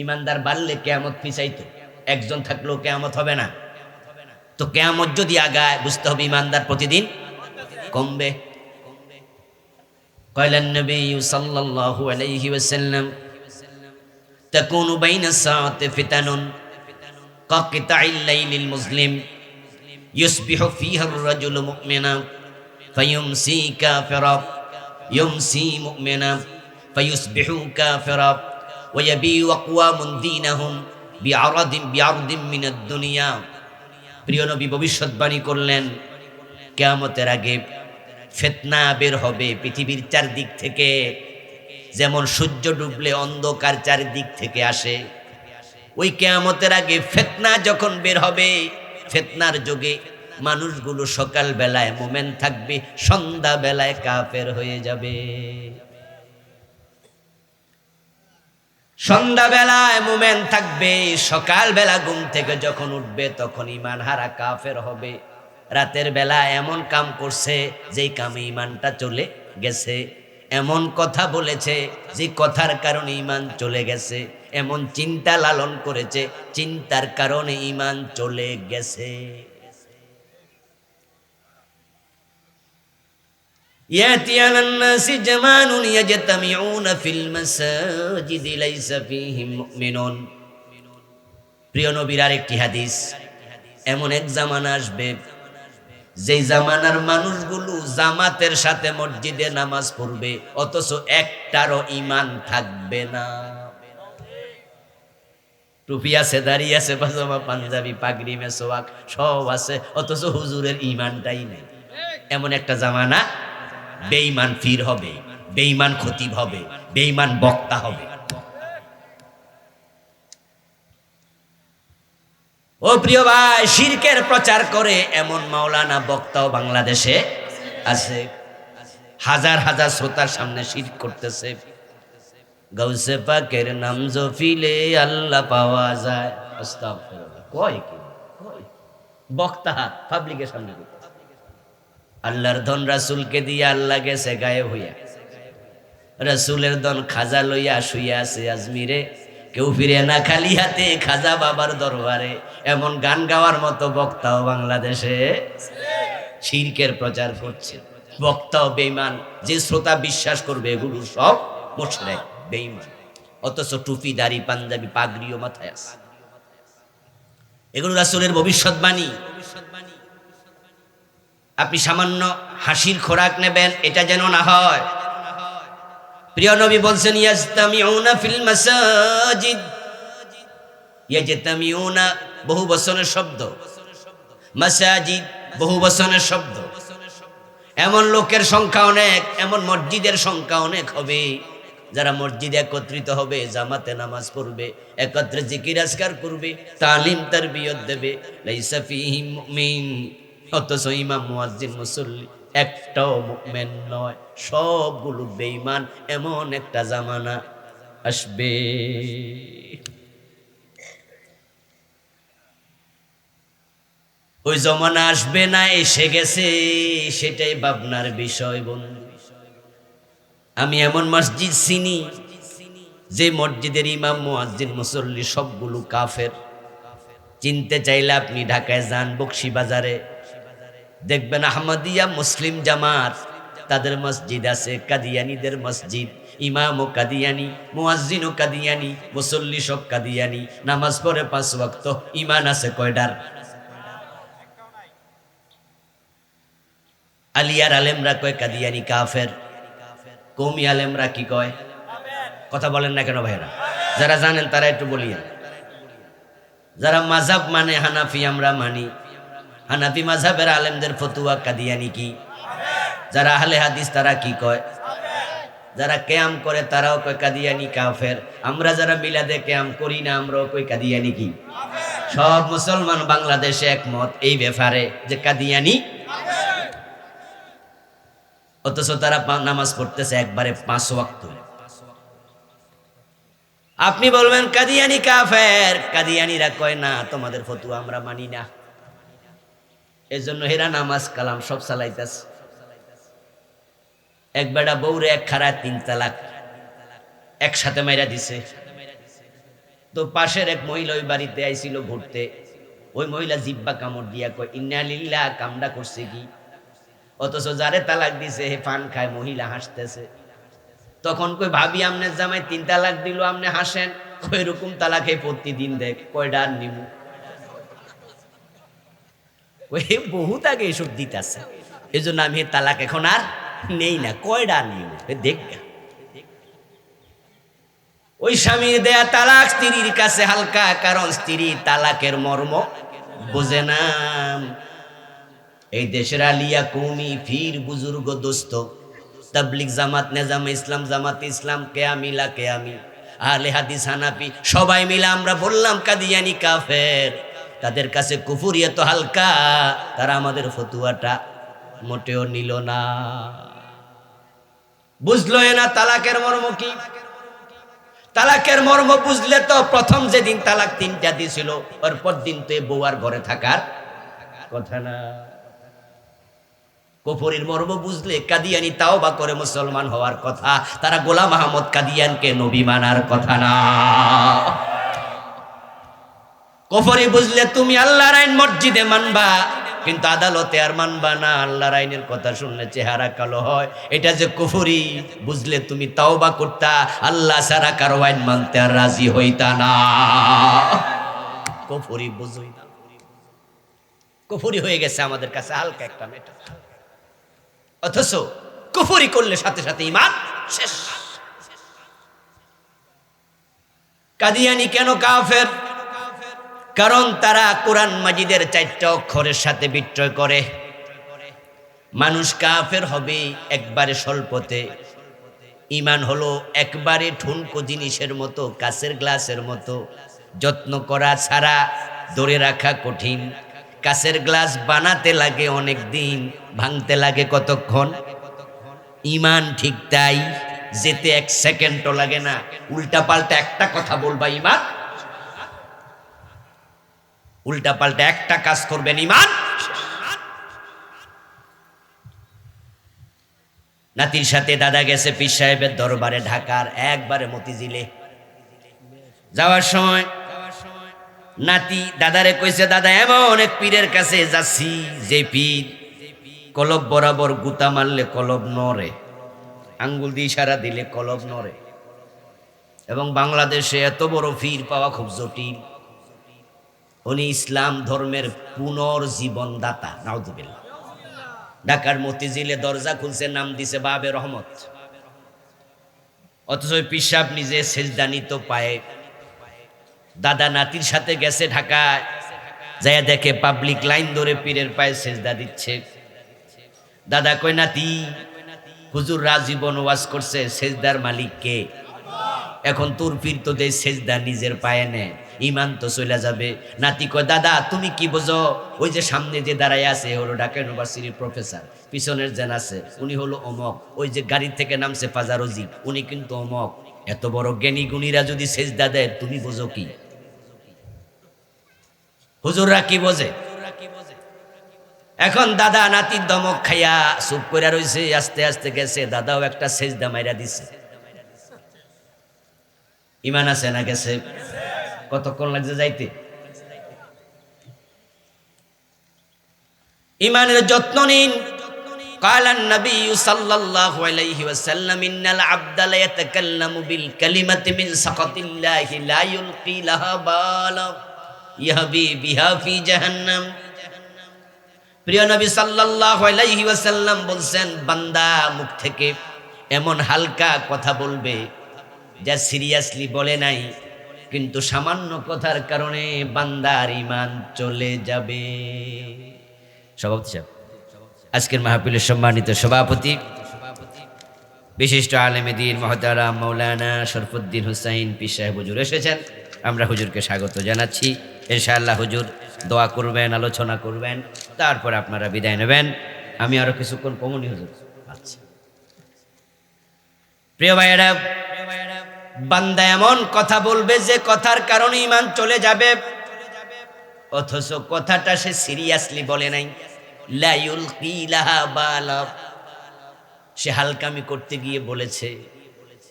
ইমানদার বাড়লে কিয়ামত পিছাইতো, একজন থাকলেও কিয়ামত হবে না। তো কিয়ামত যদি আগায় বুঝতে হবে ইমানদার প্রতিদিন কমবে। কয়লান নবী সাল্লাল্লাহু আলাইহি ওয়াসাল্লাম তাকুনু বাইনা সাআতি ফিতানুন কাকিতাইল লাইলিল মুসলিম ইউসবিহু ফিহা আর-রাজুলু মুমিনা ফায়ুমসি কাফিরা ইউমসি মুমিনা ফায়ুসবিহু কাফিরা ওয়া ইয়াবিউ আকওয়ামুন দীনাহুম বিআরদিন মিনাদ দুনিয়া। প্রিয় নবী ভবিষ্যৎবাণী করলেন কিয়ামতের আগে ফিতনা বের হবে পৃথিবীর চারদিক থেকে, যেমন সূর্য ডুবলে অন্ধকার চারদিক থেকে আসে, ওই কিয়ামতের আগে ফিতনা যখন বের হবে, ফিতনার যুগে মানুষগুলো সকাল বেলায় মুমিন থাকবে, সন্ধ্যা বেলায় কাফের হয়ে যাবে। সন্ধ্যা বেলায় মুমিন থাকবে, সকাল বেলা ঘুম থেকে যখন উঠবে তখন ঈমান হারা কাফের হবে। রাতের বেলা এমন কাম করছে যেই কামে ঈমানটা চলে গেছে, এমন কথা বলেছে যে কথার কারণে ঈমান চলে গেছে, এমন চিন্তা লালন করেছে চিন্তার কারণে ঈমান চলে গেছে। ইয়াতি আলান নাসি জামানুন ইয়াজতামিউনা ফিল মাসাজিদি লাইসা ফীহিম মুমিনুন। প্রিয় নবীর আরেকটি হাদিস, এমন এক জামানা আসবে যেই জামানার মানুষগুলো জামাতের সাথে মসজিদে নামাজ পড়বে অথচ একটারও ঈমান থাকবে না। টুপি আছে, দাড়ি আছে, পাজামা পাঞ্জাবি পাগড়ি মেসওয়াক সব আছে, অথচ হুজুরের ঈমানটাই নেই। এমন একটা জামানা বেঈমান ফির হবে, বেঈমান খতিব হবে, বেঈমান বক্তা হবে। ও প্রিয় ভাই, শিরকের প্রচার করে এমন মাওলানা বক্তাও বাংলাদেশে আছে। হাজার হাজার শ্রোতার সামনে শিরক করতেছে। গাউসে পাকের নাম জফিলে আল্লাহ পাওয়া যায়। আস্তাগফিরুল্লাহ। কয় কি বক্তা পাবলিকের সামনে আল্লাহর ধন রাসূলকে দিয়ে আল্লাহ গেছে গায়েব হইয়া, রাসূলের ধন খাজা লইয়া শুইয়া আছে আজমিরে, কেউ ফিরে না খালি হাতে খাজা বাবার দরবারে। এমন গান গাওয়ার মতো বক্তাও বাংলাদেশে শিরকের প্রচার করছে। বক্তাও বেঈমান, যে শ্রোতা বিশ্বাস করবে এগুলো সব মুশরিক বেঈমান, অথচ টুপি দাড়ি পাঞ্জাবি পাগড়িও মাথায় আছে। এগুলো রাসূলের ভবিষ্যৎবাণী। আপনি সামান্য হাসির খোরাক নেবেন, এটা যেন না হয়। প্রিয় নবী বলছেন ইয়াজতামিউনা ফিল মাসাজিদ। ইয়াজতামিউনা বহু বচনের শব্দ, মাসাজিদ বহু বচনের শব্দ। এমন লোকের সংখ্যা অনেক, এমন মসজিদের সংখ্যা অনেক হবে যারা মসজিদে একত্রিত হবে, জামাতে নামাজ পড়বে, একত্রে জিকির আজকার করবে, তালিম তারবিয়ত দেবে, লাইসা ফীহিম মুমিন, অথচ ইমাম মুয়াজ্জিন মুসল্লি একটাও মুমিন নয়, সবগুলো বেঈমান। এমন একটা জামানা আসবে। ওই জামানা আসবে না, এসে গেছে, সেটাই ভাবনার বিষয় বন্ধু। আমি এমন মসজিদ চিনি যে মসজিদের ইমাম মুয়াজ্জিন মুসল্লি সবগুলো কাফের। চিনতে চাইলে আপনি ঢাকায় যান, বকশীবাজারে দেখবেন আহমদিয়া মুসলিম জামাত, তাদের মসজিদ আছে, কাদিয়ানীদের মসজিদ, ইমামও কাদিয়ানী, মুয়াজ্জিনও কাদিয়ানী, মুসল্লি সব কাদিয়ানী, নামাজ পড়ে 5 ওয়াক্ত, ঈমান আছে কয়টার? আলিয়ার আলেমরা কয় কাদিয়ানী কাফের, কওমি আলেমরা কি কয়? কথা বলেন না কেন ভাইরা? যারা জানেন তারা একটু বলিয়েন। যারা মাযহাব মানে হানাফি আমরা মানি, হানাফি মাযহাবের আলেমদের ফতোয়া কাদিয়ানী কি? যারা আহলে হাদিস তারা কি কয়? যারা কিয়াম করে তারাও কয় কাদিয়ানী কাফের। আমরা যারা মিলাদে কিয়াম করি না আমরাও কই কাদিয়ানী কি? সব মুসলমান বাংলাদেশে একমত এই ব্যাপারে যে কাদিয়ানী, অথচ তারা নামাজ পড়তেছে একবারে 5 ওয়াক্ত। আপনি বলবেন কাদিয়ানী কাফের, কাদিয়ানীরা কয় না তোমাদের ফতোয়া আমরা মানি না, এজন্য হেরা নামাজ কালাম সব চালাইতেছে। এক বেটা বউরে এক খাড়া 3 তালাক একসাথে মাইরা দিছে। তো পাশের এক মহিলা ওই বাড়িতে আইছিল ঘুরতে, ওই মহিলা জিব্বা কামড় দিয়া কয় ইন্না লিল্লাহ, কামডা করছে কি? অথচ যারে তালাক দিছে হে পান খায়, মহিলা হাসতেছে। তখন কই ভাবি আমনের জামাই 3 তালাক দিল, আমনে হাসেন? ওই রকম তালাক হে প্রতিদিন দেখ, কয়ডা আর নিমু? ওই বহুত আগে এসব দিতেছে, এই জন্য আমি তালাক এখন আর নেই না, কয়ডা আর নিমু দেখ। ওই স্বামীর দেয়া তালাক স্ত্রীর কাছে হালকা, কারণ স্ত্রী তালাকের মর্ম বোঝে না। এই দেশের আলিয়া কৌমি ফির বুজুর্গ দোস্ত তাবলিগ জামাত নেজামে ইসলাম জামাত ইসলাম কেয়ামিলা কেয়ামি আহলে হাদিস হানাফি সবাই মিলে আমরা বললাম কাদিয়ানি কাফের। তাদের কাছে কুফরি এত হালকা, তারা আমাদের ফতুয়াটা মোটেও নিল না, বুঝলো না তালাকের মর্ম কি। তালাকের মর্ম বুঝলে তো প্রথম যেদিন তালাক 3টা দিছিল ওর পর দিন তো বউ আর ঘরে থাকার কথা না। কুফরির মর্ম বুঝলে কাদিয়ানি তাওবা করে মুসলমান হওয়ার কথা, তারা গোলাম আহমদ কাদিয়ানকে নবী মানার কথা না। কুফরি বুঝলে তুমি আল্লাহর আইন মসজিদে মানবা, কিন্তু আদালতে আর মানবা না। আল্লাহর আইনের কথা শুনলে চেহারা কালো হয়, এটা যে কুফরি। বুঝলে তুমি তাওবা করতা, আল্লাহ ছাড়া কারো আইন মানতে আর রাজি হইতা না। কুফরি বুঝই না, কুফরি হয়ে গেছে আমাদের কাছে হালকা একটা মেটা। অথচ কুফরি করলে সাথে সাথে ঈমান শেষ। কাদিয়ানি কেন কাফের? কারণ তারা কোরআন মাজিদের 4টা অক্ষরের সাথে বিক্রয় করে। মানুষ কাফের হবে একবারে স্বল্পতে, ঈমান হলো একবারে ঠুনকো জিনিসের মতো, কাচের গ্লাসের মতো, যত্ন করা ছাড়া ধরে রাখা কঠিন। কাচের গ্লাস বানাতে লাগে অনেক দিন, ভাঙতে লাগে কতক্ষণ। ঈমান ঠিক তাই, যেতে 1 সেকেন্ডও লাগে না। উল্টা পাল্টা একটা কথা বলবা ঈমান, উল্টা পাল্টা একটা কাজ করবেন ঈমান। নাতির সাথে দাদা গেছে পীর সাহেবের দরবারে ঢাকার, একবারে মতিঝিলে যাওয়ার সময় নাতি দাদারে কইছে, দাদা এমন এক পীরের কাছে যাচ্ছি যে পীর কলব বরাবর গুতা মারলে কলব নড়ে, আঙ্গুল দিয়ে ইশারা দিলে কলব নড়ে, এবং বাংলাদেশে এত বড় পীর পাওয়া খুব জটিল। উনি ইসলাম ধর্মের পুনর্জীবন দাতা, নাউযুবিল্লাহ। ঢাকার মতিঝিলে দরজা খুলছে, নাম দিছে বাবে রহমত। অথচ পীর সাহেব নিজে সেজদা নিত পায়ে। দাদা নাতির সাথে গেছে ঢাকায়, যাইয়া দেখে পাবলিক লাইন ধরে পীরের পায়ে সেজদা দিচ্ছে। দাদা কই, নাতি হুজুর রাজীবন ওয়াজ করছে, সেজদার মালিক কে? এখন তোর পীর তো দেয় সেজদা নিজের পায়ে নেয়, ঈমান তো চলে যাবে। নাতি কয়, দাদা তুমি কি বোঝো? ওই যে সামনে যে দাঁড়ায় আছে হলো ঢাকা ইউনিভার্সিটির প্রফেসর, পিছনের যেন আছে উনি হলো অমক, ওই যে গাড়ি থেকে নামছে ফাজারজি উনি কিন্তু অমক। এত বড় জ্ঞানী গুণীরা যদি সেজদা দেয় তুমি বোঝো কি? হুজুররা কি বোঝে? এখন দাদা নাতির দমক খাইয়া চুপ করে রইছে। আস্তে আস্তে গেছে, দাদাও একটা সেজদা মাইরা দিছে। ঈমান আছে না গেছে? কতক্ষণ লাগছে যাইতে? ঈমানের যত্ন নিন। قال النبي صلى الله عليه وسلم إن العبد لا يتكلم بالكلمة من سخط الله لا يلقي لها بالا يهوي بها في جهنم। প্রিয় নবী সাল্লাল্লাহু আলাইহি ওয়াসাল্লাম বলছেন, বান্দা মুখ থেকে এমন হালকা কথা বলবে যা সিরিয়াসলি বলে নাই, কিন্তু সামান্য কথার কারণে বান্দার ঈমান চলে যাবে। সভাপতি সাহেব, আজকের মাহফিলের সম্মানিত সভাপতি বিশিষ্ট আলেমে দ্বীন মুহতারাম মাওলানা শরফুদ্দীন হুসাইন পীর সাহেব হুজুর এসেছেন। আমরা হুজুরকে স্বাগত জানাচ্ছি। ইনশাআল্লাহ হুজুর দোয়া করবেন, আলোচনা করবেন, তারপর আপনারা বিদায় নেবেন। আমি আরো কিছুক্ষণ কমনি হুজুর। আচ্ছা প্রিয় ভাইয়েরা, বান্দা এমন কথা বলবে যে কথার কারণে ঈমান চলে যাবে, অথচ কথাটা সে সিরিয়াসলি বলে নাই। লা ইউলকি লাহা বালা, সে হালকামি করতে গিয়ে বলেছে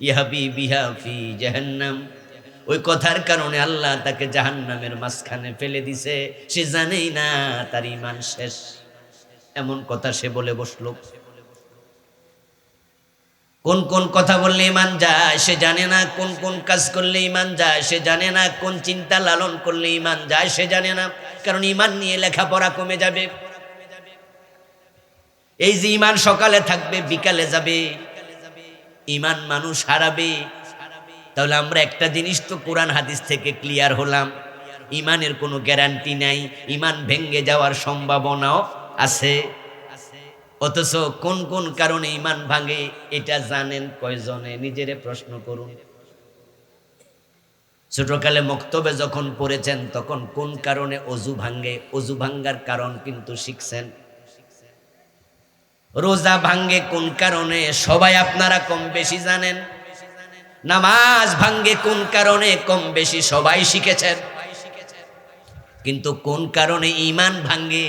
ইহাবি বিহা ফি জাহান্নাম, ওই কথার কারণে আল্লাহ তাকে জাহান্নামের মাঝখানে ফেলে দিছে, সে জানেই না তার ঈমান শেষ। এমন কথা সে বলে বসলো। কোন কোন কথা বললে ঈমান যায় সে জানে না, কোন কোন কাজ করলে ঈমান যায় সে জানে না, কোন চিন্তা লালন করলে ঈমান যায় সে জানে না, কারণ ঈমান নিয়ে লেখাপড়া কমে যাবে। এই যে ঈমান সকালে থাকবে বিকালে যাবে, ঈমান মানুষ হারাবে। তাহলে আমরা একটা জিনিস তো কোরআন হাদিস থেকে ক্লিয়ার হলাম, ঈমানের কোনো গ্যারান্টি নাই, ঈমান ভেঙে যাওয়ার সম্ভাবনাও আছে। অথচ কোন কোন কারণে ঈমান ভাঙে এটা জানেন কয়জনে? নিজেরে প্রশ্ন করুন। ছোটকালে মক্তবে যখন পড়েছেন তখন কোন কারণে অজু ভাঙ্গে, অজু ভাঙ্গার কারণ কিন্তু শিখছেন। রোজা ভাঙ্গে কোন কারণে সবাই আপনারা কম বেশি জানেন। নামাজ ভাঙ্গে কোন কারণে কম বেশি সবাই শিখেছেন। কিন্তু কোন কারণে ঈমান ভাঙ্গে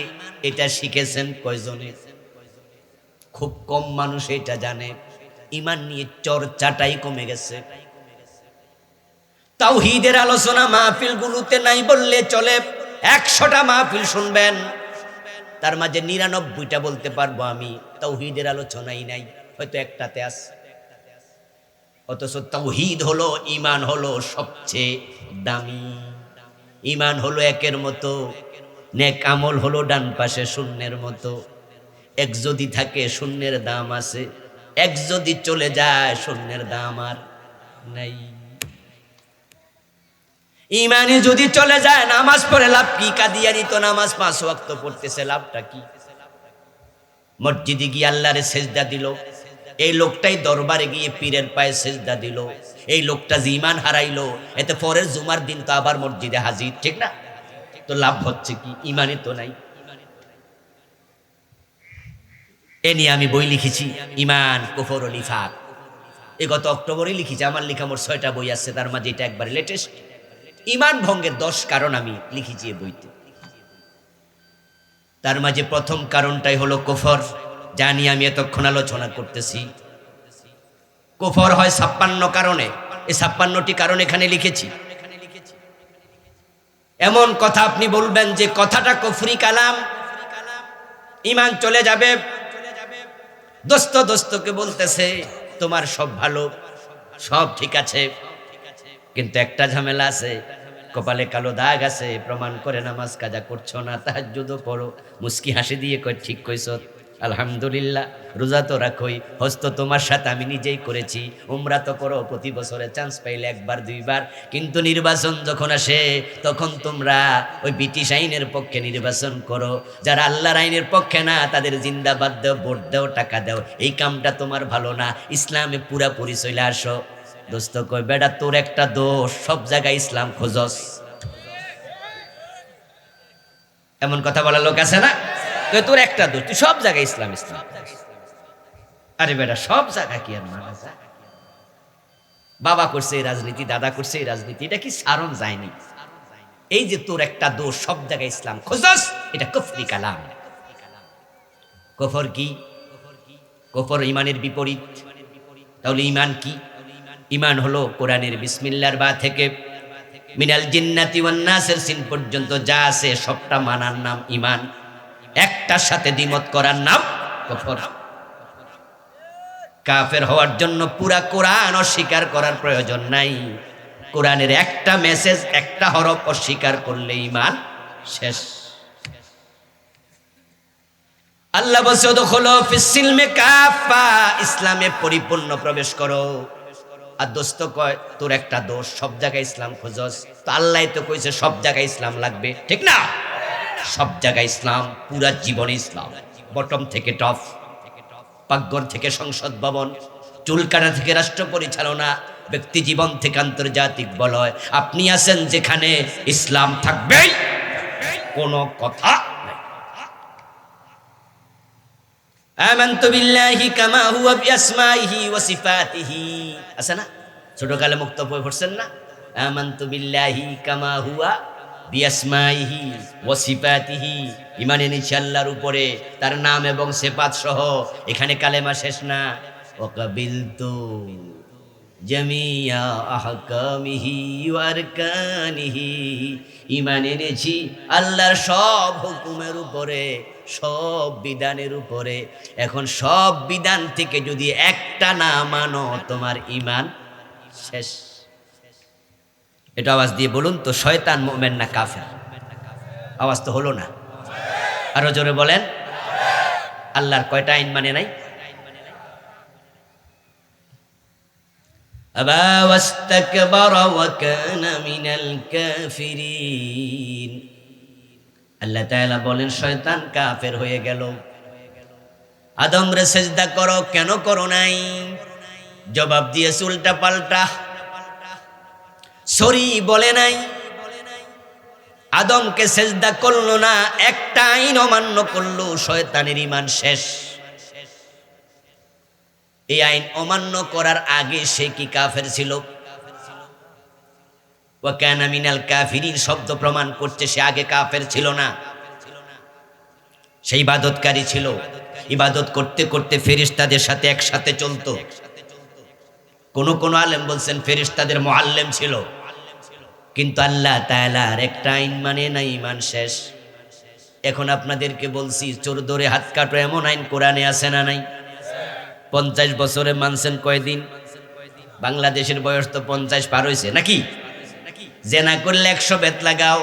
এটা শিখেছেন কয়জনে? খুব কম মানুষ এটা জানে। ঈমান নিয়ে চর্চাটাই কমে গেছে। তাওহীদের আলোচনা মাহফিলগুলোতে নাই বললে চলে। 100টা মাহফিল শুনবেন, তার মাঝে 99টা বলতে পারবো আমি তাওহীদের আলোচনাই নাই, হয়তো একটাতে আছে। অথচ তাওহীদ হলো, ঈমান হলো সবচেয়ে দামি। ঈমান হলো একের মতো, নেক আমল হলো ডান পাশে শূন্যের মতো। এক যদি থাকে শূন্যের দাম আছে, এক যদি চলে যায় শূন্যের দাম আর নাই। ঈমানে যদি চলে যায় নামাজ পড়ে লাভ কি? কাদিয়ানি তো নামাজ 5 ওয়াক্ত পড়তেছে, লাভটা কি? মসজিদে গিয়ে আল্লাহরে সেজদা দিল, এই লোকটাই দরবারে গিয়ে পীরের পায়ে সেজদা দিল। এই লোকটা যে ঈমান হারাইলো, এতে পরের জুমার দিন তো আবার মসজিদে হাজির, ঠিক না? তো লাভ হচ্ছে কি? ঈমানই তো নাই। এ নিয়ে আমি বই লিখেছি, ঈমান কুফর ও নিফাক। এই গত অক্টোবরে লিখেছি, আমার লেখা মোট 6টা বই আছে, তার মাঝে এটা একবার লেটেস্ট। ঈমান ভঙ্গের 10 কারণ আমি লিখেছি এই বইতে। তার মাঝে প্রথম কারণটাই হলো কুফর, যা নিয়ে আমি এতক্ষণ আলোচনা করতেছি। কুফর হয় 56 কারণে, এই 56টি কারণ এখানে লিখেছি। এমন কথা আপনি বলবেন যে কথাটা কুফরি কালাম, ঈমান চলে যাবে। দোস্তকে বলতেছে তোমার সব ভালো, সব ঠিক আছে, কিন্তু একটা ঝামেলা আছে, কপালে কালো দাগ আছে, প্রমাণ করে নামাজ কাজা করছো না, তাহাজ্জুদও পড়ো। মুস্কি হাসি দিয়ে কয় ঠিক কইছ, আলহামদুলিল্লাহ। রোজা তো রাখোই, হজ তো তোমার সাথে আমি নিজেই করেছি, উমরা তো করো প্রতি বছরে, চান্স পাইলে 1বার 2বার। কিন্তু নির্বাচন যখন আসে তখন তোমরা ওই ব্রিটিশ আইনের পক্ষে নির্বাচন করো, যারা আল্লাহর আইনের পক্ষে না তাদের জিন্দাবাদ দাও, ভোট দাও, টাকা দাও। এই কামটা তোমার ভালো না, ইসলামে পুরাপুরি চলে আসো। দোস্ত কই বেটা তোর একটা দোষ, সব জায়গায় ইসলাম খোঁজস। এমন কথা বলা লোক আছে না? তোর একটা দোষ, তুই সব জায়গায় ইসলাম ইসলাম। আরে বেটা সব জায়গায় কি আর মানা যায়? বাবা করছে এই রাজনীতি, দাদা করছে এই রাজনীতি, এটা কি সারণ যায়নি? এই যে তোর একটা দোষ, সব জায়গায় ইসলাম খোঁজস, এটা কুফরি কালাম। কুফর কি? কুফর ঈমানের বিপরীত। তাহলে ঈমান কি? ঈমান হলো কোরআনের বিসমিল্লাহর বা থেকে মিনাল জিন্নাতি ওয়ান নাসের সিন পর্যন্ত যা আছে সবটা মানার নাম ঈমান, একটার সাথে দ্বিমত করার নাম কুফর। কাফের হওয়ার জন্য পুরা কোরআন অস্বীকার করার প্রয়োজন নাই। কোরআনের একটা মেসেজ, একটা হরফ অস্বীকার করলে ঈমান শেষ। আল্লাহ বলছে উদখুলু ফিস সিলমি কাফা, ইসলামে পরিপূর্ণ প্রবেশ করো। আর দোস্ত কয় তোর একটা দোষ, সব জায়গায় ইসলাম খোঁজস। তো আল্লাহ তো কইছে সব জায়গায় ইসলাম লাগবে, ঠিক না? সব জায়গায় ইসলাম, পুরা জীবনে ইসলাম, বটম থেকে টপ, পাকঘর থেকে সংসদ ভবন, চুলকাটা থেকে রাষ্ট্র পরিচালনা, ব্যক্তি জীবন থেকে আন্তর্জাতিক বলয়। আপনি আছেন যেখানে ইসলাম থাকবেই, কোনো কথা নাই। আমানতু বিল্লাহি কামা হুয়া বিআসমাইহি ওয়া সিফাতিহি, আছে না? ছোটকালে মুক্ত বই পড়ছেন না? আমানতু বিল্লাহি কামা হুয়া বিআসমাইহি ওয়া সিফাতিহি, ঈমান এনেছি আল্লাহর উপরে, তার নাম এবং সিফাত সহ। এখানে কালেমা শেষ না। ওয়া কাবিলতু জামিয়া আহকামিহি ওয়া আরকানিহি, ঈমান এনেছি আল্লাহর সব হুকুমের উপরে, সব বিধানের উপরে। এখন সব বিধান থেকে যদি একটা না মানো, তোমার ঈমান শেষ। এটা আওয়াজ দিয়ে বলুন তো, শয়তান মুমিন না কাফের? আওয়াজ তো হলো না, আরো জোরে বলেন। আল্লাহর কয়টা আইন মানে নাই? আবা ওয়াস্তাকবারা ওয়া কানা মিনাল কাফিরিন। আল্লাহ তাআলা বলেন শয়তান কাফের হয়ে গেল। আদম রে সেজদা করো, কেন করো নাই? জবাব দিয়েছে উল্টা পাল্টা, সরি বলে নাই। আদমকে সেজদা করলো না, একটা আইন অমান্য করলো, শয়তানের ঈমান শেষ। এই আইন অমান্য করার আগে সে কি কাফের ছিল? ওয়া কানা মিনাল কাফিরিন শব্দ প্রমাণ করছে সে আগে কাফের ছিল না, সে ইবাদতকারী ছিল। ইবাদত করতে করতে ফেরেশতাদের সাথে একসাথে চলতো। কোন আলেম বলছেন ফেরেশতাদের মুআল্লিম ছিল। কিন্তু আল্লাহ তাআলার একটা আইন মানে না, ঈমান শেষ। এখন আপনাদেরকে বলছি, চোর ধরে হাত কাটো এমন আইন কোরআনে আছে না নাই? 50 বছরে মানছেন কয়দিন? বাংলাদেশের বয়স তো 50 পার হয়েছে নাকি? জেনা করলে 100 বেত লাগাও,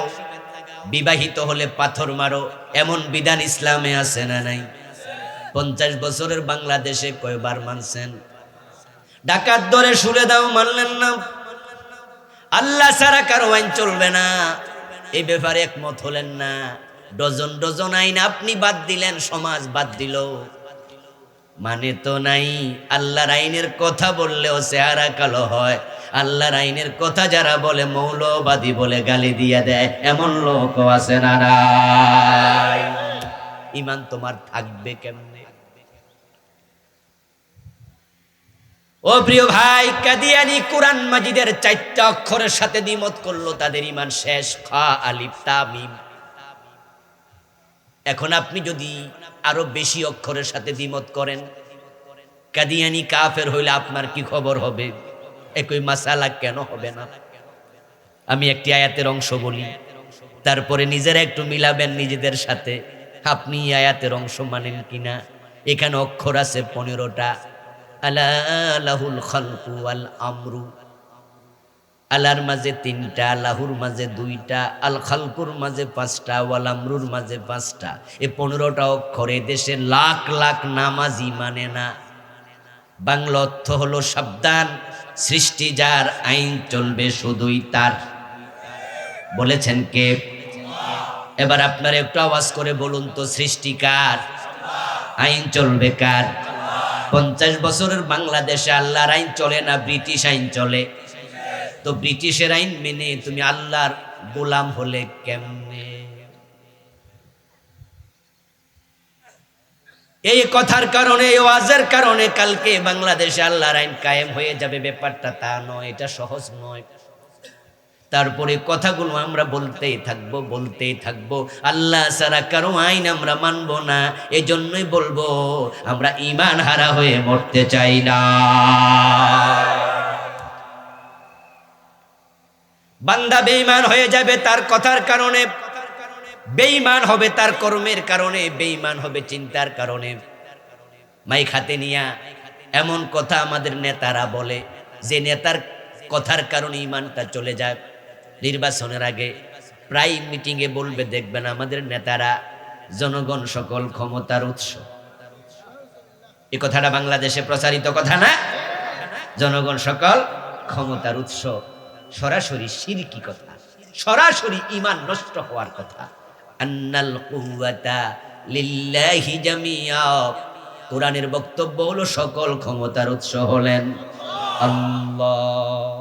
বিবাহিত হলে পাথর মারো, এমন বিধান ইসলামে আছে না নাই? 50 বছরের বাংলাদেশে কয়বার মানছেন? ডাকাত ধরে সুরে দাও, মানলেন না। আল্লাহ ছাড়া কারো আইন চলবে না, এই ব্যাপারে একমত হলেন না। ডজন ডজন আইন আপনি বাদ দিলেন, সমাজ বাদ দিল, মানে তো নাই। আল্লাহর আইনের কথা বললেও চেহারা কালো হয়। আল্লাহর আইনের কথা যারা বলে মৌলবাদী বলে গালি দিয়ে দেয়, এমন লোক আছে না নাই? ঈমান তোমার থাকবে কেমনে? ও প্রিয় ভাই, কাদিয়ানী কোরআন মাজিদের 4টা অক্ষরের সাথে দ্বিমত করলো, তাদের ঈমান শেষ। খা আলিফ তা মিম। এখন আপনি যদি আরো বেশি অক্ষরের সাথে দ্বিমত করেন, কাদিয়ানী কাফের হইলে আপনার কি খবর হবে? একই মাসালা কেন হবে না? আমি একটি আয়াতের অংশ বলি, তারপরে নিজেরা একটু মিলাবেন নিজেদের সাথে, আপনি আয়াতের অংশ মানেন কিনা। এখানে অক্ষর আছে 15টা। আলা লাহুল খালকু ওয়াল আমরু। আলার মাঝে 3টা, লাহুর মাঝে 2টা, আল খালকুর মাঝে 5টা, ওয়াল আমরুর মাঝে 5টা। এই 15টা অক্ষরে দেশে লাখ লাখ নামাজি মানে না। বাংলা অর্থ হলো সাবধান, সৃষ্টি যার, আইন চলবে শুধুই তার। বলেছেন কে? এবার আপনারা একটু আওয়াজ করে বলুন তো, সৃষ্টি কার? আইন চলবে কার? 50 বছরের বাংলাদেশে আল্লাহর আইন চলে না, ব্রিটিশ আইন চলে। তো ব্রিটিশের আইন মেনে তুমি আল্লাহর গোলাম হলে কেমনে? এই কথার কারণে, এই ওয়াজের কারণে কালকে বাংলাদেশে আল্লাহর আইন কায়েম হয়ে যাবে, ব্যাপারটা তা নয়, এটা সহজ নয়। তারপরে কথাগুলো আমরা বলতেই থাকবো। আল্লাহ ছাড়া কারো আইন আমরা মানব না। এজন্যই বলবো, আমরা ঈমান হারা হয়ে মরতে চাই না। বান্দা বেঈমান হয়ে যাবে তার কথার কারণে, বেঈমান হবে তার কর্মের কারণে, বেঈমান হবে চিন্তার কারণে। মাইক হাতে নিয়া এমন কথা আমাদের নেতারা বলে, যে নেতার কথার কারণে ঈমানটা চলে যায়। নির্বাচনের আগে প্রায় মিটিংয়ে বলবে, দেখবেন আমাদের নেতারা জনগণ সকল ক্ষমতার উৎস। এই কথাটা বাংলাদেশে প্রচারিত কথা না? জনগণ সকল ক্ষমতার উৎস সরাসরি শিরকি কথা, সরাসরি ঈমান নষ্ট হওয়ার কথা। আন্নাল কুওয়াতা লিল্লাহি জামিয়া। কোরআনের বক্তব্য হলো সকল ক্ষমতার উৎস হলেন আল্লাহ।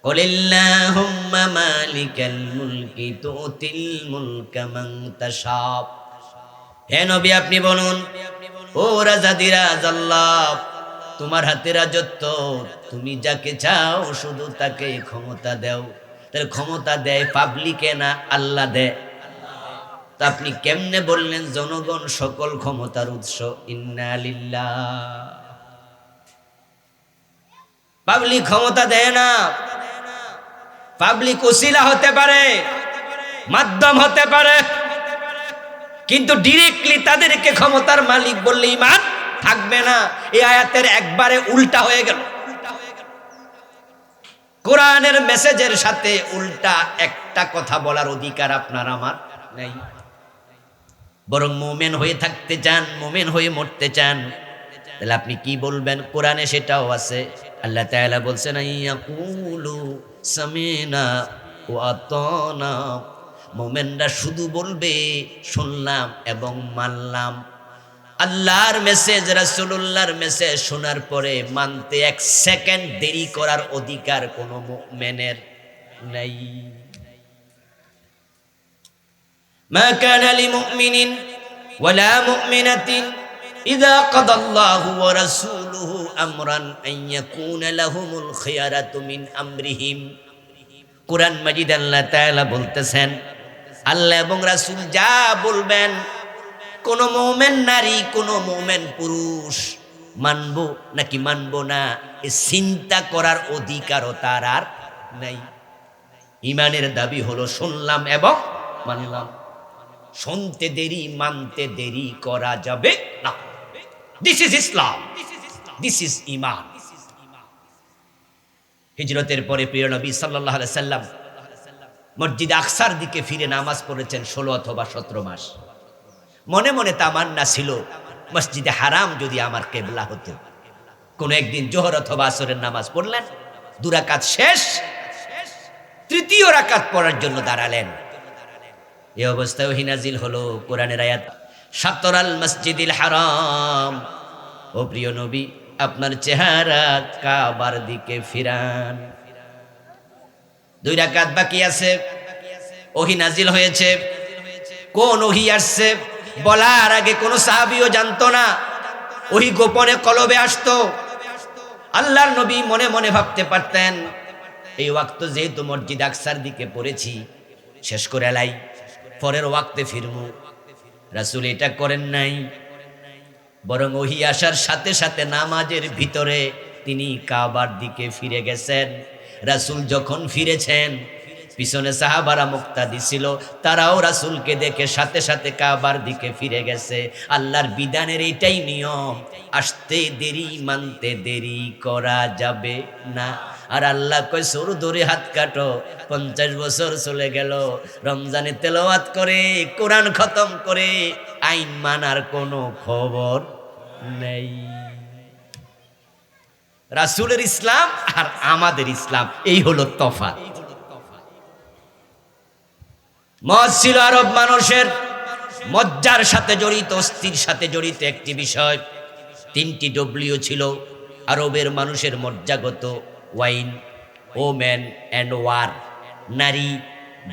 কুলিল্লাহুম্মা মালিকাল মুলকি তুতিল মুলকা মান তাশা। হে নবী আপনি বলুন, ও রাজাদিরাজ আল্লাহ, তোমার হাতে রাজত্ব, তুমি যাকে চাও শুধু তাকে ক্ষমতা দাও। তাহলে ক্ষমতা দেয় পাবলিকে না আল্লাহ দেয়? তা আপনি কেমনে বললেন জনগণ সকল ক্ষমতার উৎস? ইন্না লিল্লাহ। পাবলিক ক্ষমতা দেয় না, পাবলিক ওসিলা হতে পারে, মাধ্যম হতে পারে, কিন্তু ডিরেক্টলি তাদেরকে ক্ষমতার মালিক বললে ঈমান থাকবে না। এই আয়াতের একবারে উল্টা হয়ে গেল। কোরআনের মেসেজের সাথে উল্টা একটা কথা বলার অধিকার আপনার আমার নাই। বরং মুমিন হয়ে থাকতে চান, মুমিন হয়ে মরতে চান, তাহলে আপনি কি বলবেন? কোরআনে সেটাও আছে। আল্লাহ তাআলা বলছেন ইয়াকুলু সামিনা ওয়া আতানা। মুমিনরা শুধু বলবে শুনলাম এবং মানলাম। আল্লাহর মেসেজ, রাসূলুল্লাহর মেসেজ শোনার পরে মানতে এক সেকেন্ড দেরি করার অধিকার কোনো মুমিনের নাই। মা কানা লিমুমিনিন ওয়ালা মুমিনাতিন ইযা কাদাল্লাহু ওয়া রাসূলুহু আমরান আন ইয়াকুনা লাহুমুল খিয়ারাতু মিন আমরিহিম। কুরআন মাজিদ আল্লাহ তাআলা বলতেছেন, আল্লাহ এবং রাসূল যা বলবেন কোন মুমিন নারী, কোন মুমিন পুরুষ মানবো নাকি মানবো না এ চিন্তা করার অধিকারও তার আর নাই। ঈমানের দাবি হলো শুনলাম এবং মানলাম। শুনতে দেরি, মানতে দেরি করা যাবে না। This is Islam, this is ঈমান। হিজরতের পরে প্রিয় নবী সাল্লাল্লাহু আলাইহি সাল্লাম মসজিদ আকসার দিকে ফিরে নামাজ পড়েছেন 16 অথবা 17 মাস। মনে মনে তামান্না ছিল মসজিদে হারাম যদি আমার কেবলা হতো। কোন একদিন জোহর অথবা আসরের নামাজ পড়লেন, 2 রাকাত শেষ, তৃতীয় রাকাত পড়ার জন্য দাঁড়ালেন। এই অবস্থায় ওহী নাজিল হলো কোরআনের আয়াত, শাতরাল মসজিদিল হারাম। ও প্রিয় নবী, আপনার চেহারা কাবার দিকে ফিরান। 2 রাকাত বাকি আছে, ওহী নাজিল হয়েছে। কোন ওহী আসছে বলার আগে কোন সাহাবীও জানতো না। ওহী গোপনে কলবে আসতো। আল্লাহর নবী মনে মনে ভাবতে পারতেন এই ওয়াক্ত যেহেতু মসজিদ আকসার দিকে পড়েছি, শেষ করে এলাই, পরের ওয়াক্তে ফিরমু। রাসূল এটা করেন নাই, বরং ওহী আসার সাথে সাথে নামাজের ভিতরে তিনি কাবার দিকে ফিরে গেছেন। রাসূল যখন ফিরেছেন, পিছনে সাহাবারা মুক্তাদি ছিল, তারাও রাসূলকে দেখে সাথে সাথে কাবার দিকে ফিরে গেছে। আল্লাহর বিধানের এইটাই নিয়ম, আসতে দেরি, মানতে দেরি করা যাবে না। আর আল্লাহ কয় সর ধরে হাত কাটো। 50 বছর চলে গেল, রমজানে তেলাওয়াত করে, কোরআন খতম করে, আইন মানার কোনো খবর নেই। রাসূলের ইসলাম আর আমাদের ইসলাম এই হলো তফাৎ। মদ ছিল আরব মানুষের মজ্জার সাথে জড়িত, অস্থির সাথে জড়িত একটি বিষয়। 3টি ডব্লিউ ছিল আরবের মানুষের মজ্জাগত: ওয়াইন, ওমেন অ্যান্ড ওয়ার, নারী,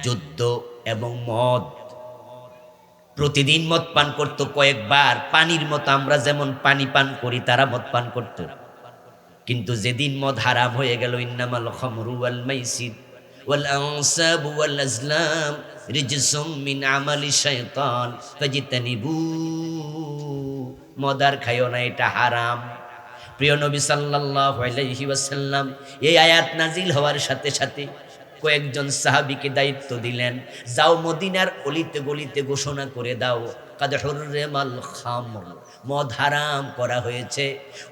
যুদ্ধ এবং মদ। প্রতিদিন মদ পান করত কয়েকবার, পানির মতো আমরা যেমন পানি পান করি তারা মদ পান করত। কিন্তু যেদিন মদ হারাম হয়ে গেল, ইন্নামাল খামরু ওয়াল মাইসির ওয়াল আনসাবু ওয়াল আজলাম রিজসুম মিন আমালি শাইতান ফাজতানিবু। মদ আর খাইও না, এটা হারাম। প্রিয় নবী সাল্লাল্লাহু আলাইহি ওয়াসাল্লাম এই আয়াত নাজিল হওয়ার সাথে সাথে কয়েকজন সাহাবীকে দায়িত্ব দিলেন, যাও মদিনার অলিতে গলিতে ঘোষণা করে দাও, কাদ হুররিমাল খামর, মদ হারাম করা হয়েছে।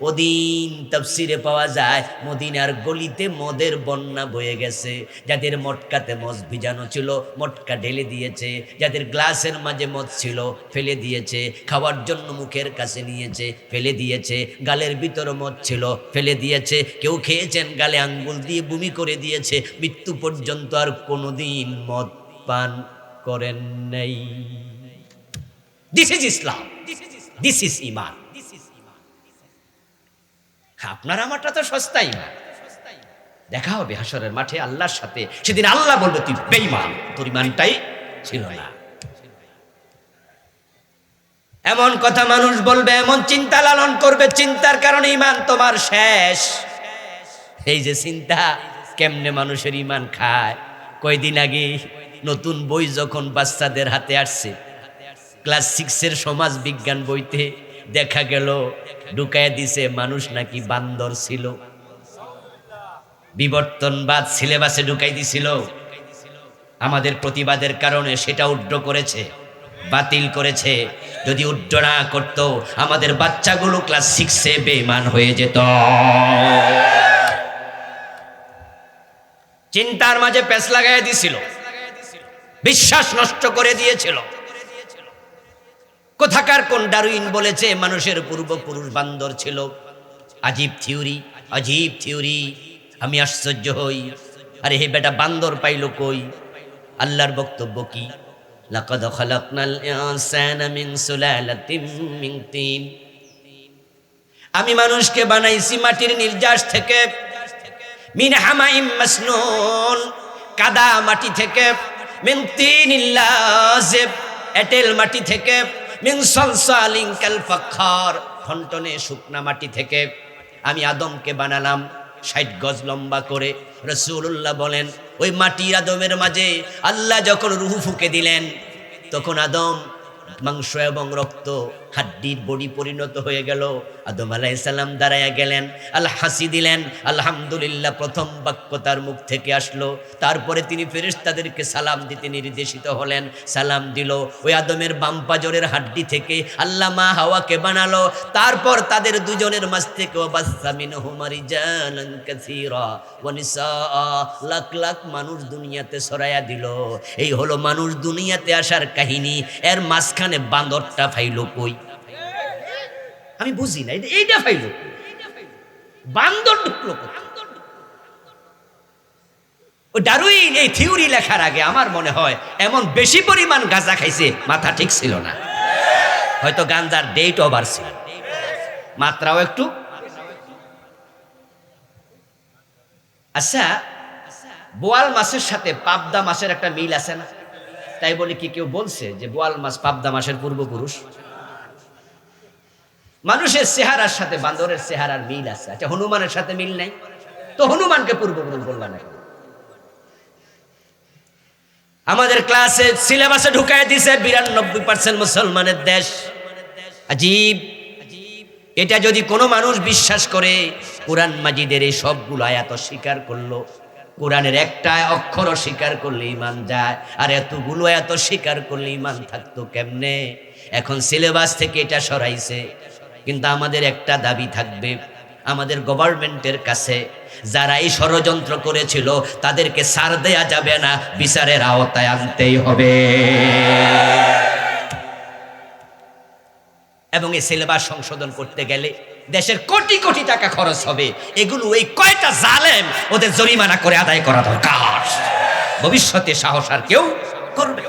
ওদিন তাফসিরে পাওয়া যায় মদিনার গলিতে মদের বন্যা বয়ে গেছে। যাদের মটকাতে মদ ভিজানো ছিল মটকা ঢেলে দিয়েছে, যাদের গ্লাসের মাঝে মদ ছিল ফেলে দিয়েছে, খাওয়ার জন্য মুখের কাছে নিয়েছে ফেলে দিয়েছে, গালের ভিতর মদ ছিল ফেলে দিয়েছে, কেউ খেয়েছেন গালে আঙ্গুল দিয়ে বমি করে দিয়েছে, মৃত্যু পর্যন্ত আর কোনোদিন মদ পান করেন নাই। This is Islam, this is ঈমান। আপনার আমারটা তো সস্তা ঈমান। দেখা হবে হাসরের মাঠে আল্লাহর সাথে, সেদিন আল্লাহ বলবে তুই বেঈমান, তোর ঈমানটাই ছিল না। এমন কথা মানুষ বলবে, এমন চিন্তা লালন করবে, চিন্তার কারণে ঈমান তোমার শেষ। এই যে চিন্তা, কেমনে মানুষের ঈমান খায়, কয়দিন আগে নতুন বই যখন বাচ্চাদের হাতে আসছে, ক্লাস 6-এর সমাজ বিজ্ঞান বইতে দেখা গেল ঢুকায় দিছে মানুষ নাকি বান্দর ছিল। বিবর্তনবাদ সিলেবাসে ঢুকাই দিছিল। আমাদের প্রতিবাদের কারণে সেটা উড্ড করেছে, বাতিল করেছে। যদি উড্ড না করত, আমাদের বাচ্চাগুলো ক্লাস 6-এ বেঈমান হয়ে যেত। চিন্তার মাঝে পেঁচ লাগাই দিছিল, বিশ্বাস নষ্ট করে দিয়েছিল। কোথাকার কোন ডারউইন বলেছে মানুষের পূর্বপুরুষ বান্দর ছিল। আজীব থিওরি, আজীব থিওরি। আমি আশ্চর্য হই, আরে হে বেটা বান্দর পাইল কই? আল্লাহর বক্তব্য কি? লাকাদ খালাকনাল ইনসানা মিন সুলালাতিন মিন তিন। আমি মানুষকে বানাইছি মাটির নির্যাস থেকে, মিন হামাইম মাসনুন, কাদা মাটি থেকে, মিন তিনিল লাযিব, এঁটেল মাটি থেকে, মিন সালসালিন কাল ফাখার, ঠনটনে শুকনা মাটি থেকে আমি আদমকে বানালাম 60 গজ লম্বা করে। রাসূলুল্লাহ বলেন ওই মাটির আদমের মাঝে আল্লাহ যখন রূহ ফুঁকে দিলেন, তখন আদম মাংস এবং রক্ত হাড্ডির বডি পরিণত হয়ে গেল। আদম আলাইহিস সালাম দাঁড়ায়া গেলেন, হাসি দিলেন, আলহামদুলিল্লাহ প্রথম বাক্য তার মুখ থেকে আসলো। তারপরে তিনি ফেরেশতাদেরকে সালাম দিতে নির্দেশিত হলেন, সালাম দিল। ওই আদমের বাম পাজরের হাড্ডি থেকে আল্লাহ মা হাওয়াকে বানালো। তারপর তাদের দুজনের মাঝ থেকে ওয়াবাসসা মিনহুমা রিজালান কাসীরা ওয়া নিসাআ, লাখ লাখ মানুষ দুনিয়াতে ছড়ায়া দিল। এই হলো মানুষ দুনিয়াতে আসার কাহিনী। এর মাঝখানে বান্দরটা ফাইল কই? আমি বুঝি না, এইটা ফাইল বান্দর ঢুকলো কোথায়? ও ডারউইন এই থিওরি লেখার আগে আমার মনে হয় এমন বেশি পরিমাণ গাঁজা খাইছে, মাথা ঠিক ছিল না। হয়তো গাঁজার ডেট ওভার ছিল, মাত্রাও একটু। আচ্ছা, বোয়াল মাছের সাথে পাবদা মাছের একটা মিল আছে না? তাই বলে কি কেউ বলছে যে বোয়াল মাছ পাবদা মাছের পূর্বপুরুষ? মানুষের চেহারার সাথে বান্দরের চেহারার মিল আছে। আচ্ছা, হনুমানের সাথে মিল নাই, তো হনুমানকে পূর্বপুরুষ বলবা না? আমাদের ক্লাসে সিলেবাসে ঢুকায় দিছে 92% মুসলমানের দেশ। আজীব। এটা যদি কোনো মানুষ বিশ্বাস করে, কোরআন মাজিদের এই সবগুলো আয়াত স্বীকার করলো, কোরআনের একটা অক্ষর স্বীকার করলে ঈমান যায়, আর এতগুলো আয়াত স্বীকার করলে ঈমান থাকতো কেমনে? এখন সিলেবাস থেকে এটা সরাইছে, কিন্তু আমাদের একটা দাবি থাকবে, আমাদের গভর্নমেন্টের কাছে যারা এই ষড়যন্ত্র করেছিল তাদেরকে ছাড় দেয়া যাবে না, বিচারের আওতায় আনতেই হবে। এবং এই সিলেবাস সংশোধন করতে গেলে দেশের কোটি কোটি টাকা খরচ হবে। এগুলো ওই কয়টা জালেম ওদের জরিমানা করে আদায় করা দরকার। ভবিষ্যতে সাহস আর কেউ করবে।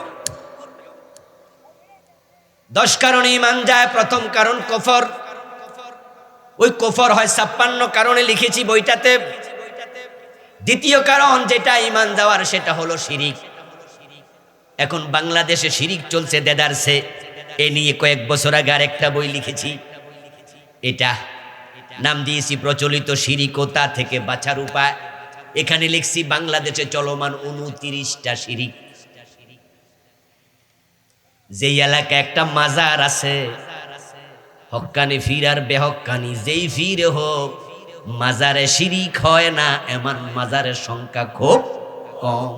10 কারণে ঈমান যায়। প্রথম কারণ কুফর। ওই কুফর হয় 56 কারণে লিখেছি বইটাতে। দ্বিতীয় কারণ যেটা ঈমান যাওয়ার, সেটা হলো শিরিক। এখন বাংলাদেশে শিরিক চলছে দেদারসে। এ নিয়ে কয়েক বছর আগে আরেকটা বই লিখেছি, এটা নাম দিয়েছি প্রচলিত শিরিক ও তা থেকে বাঁচার উপায়। এখানে লিখছি বাংলাদেশে চলমান 29টা শিরিক। যেই এলাকায় একটা মাজার আছে, হক্কানি ফির আর বেহক্কানি যেই ফিরে হোক, মাজারে শিরিক হয় না এমন মাজারের সংখ্যা খুব কম।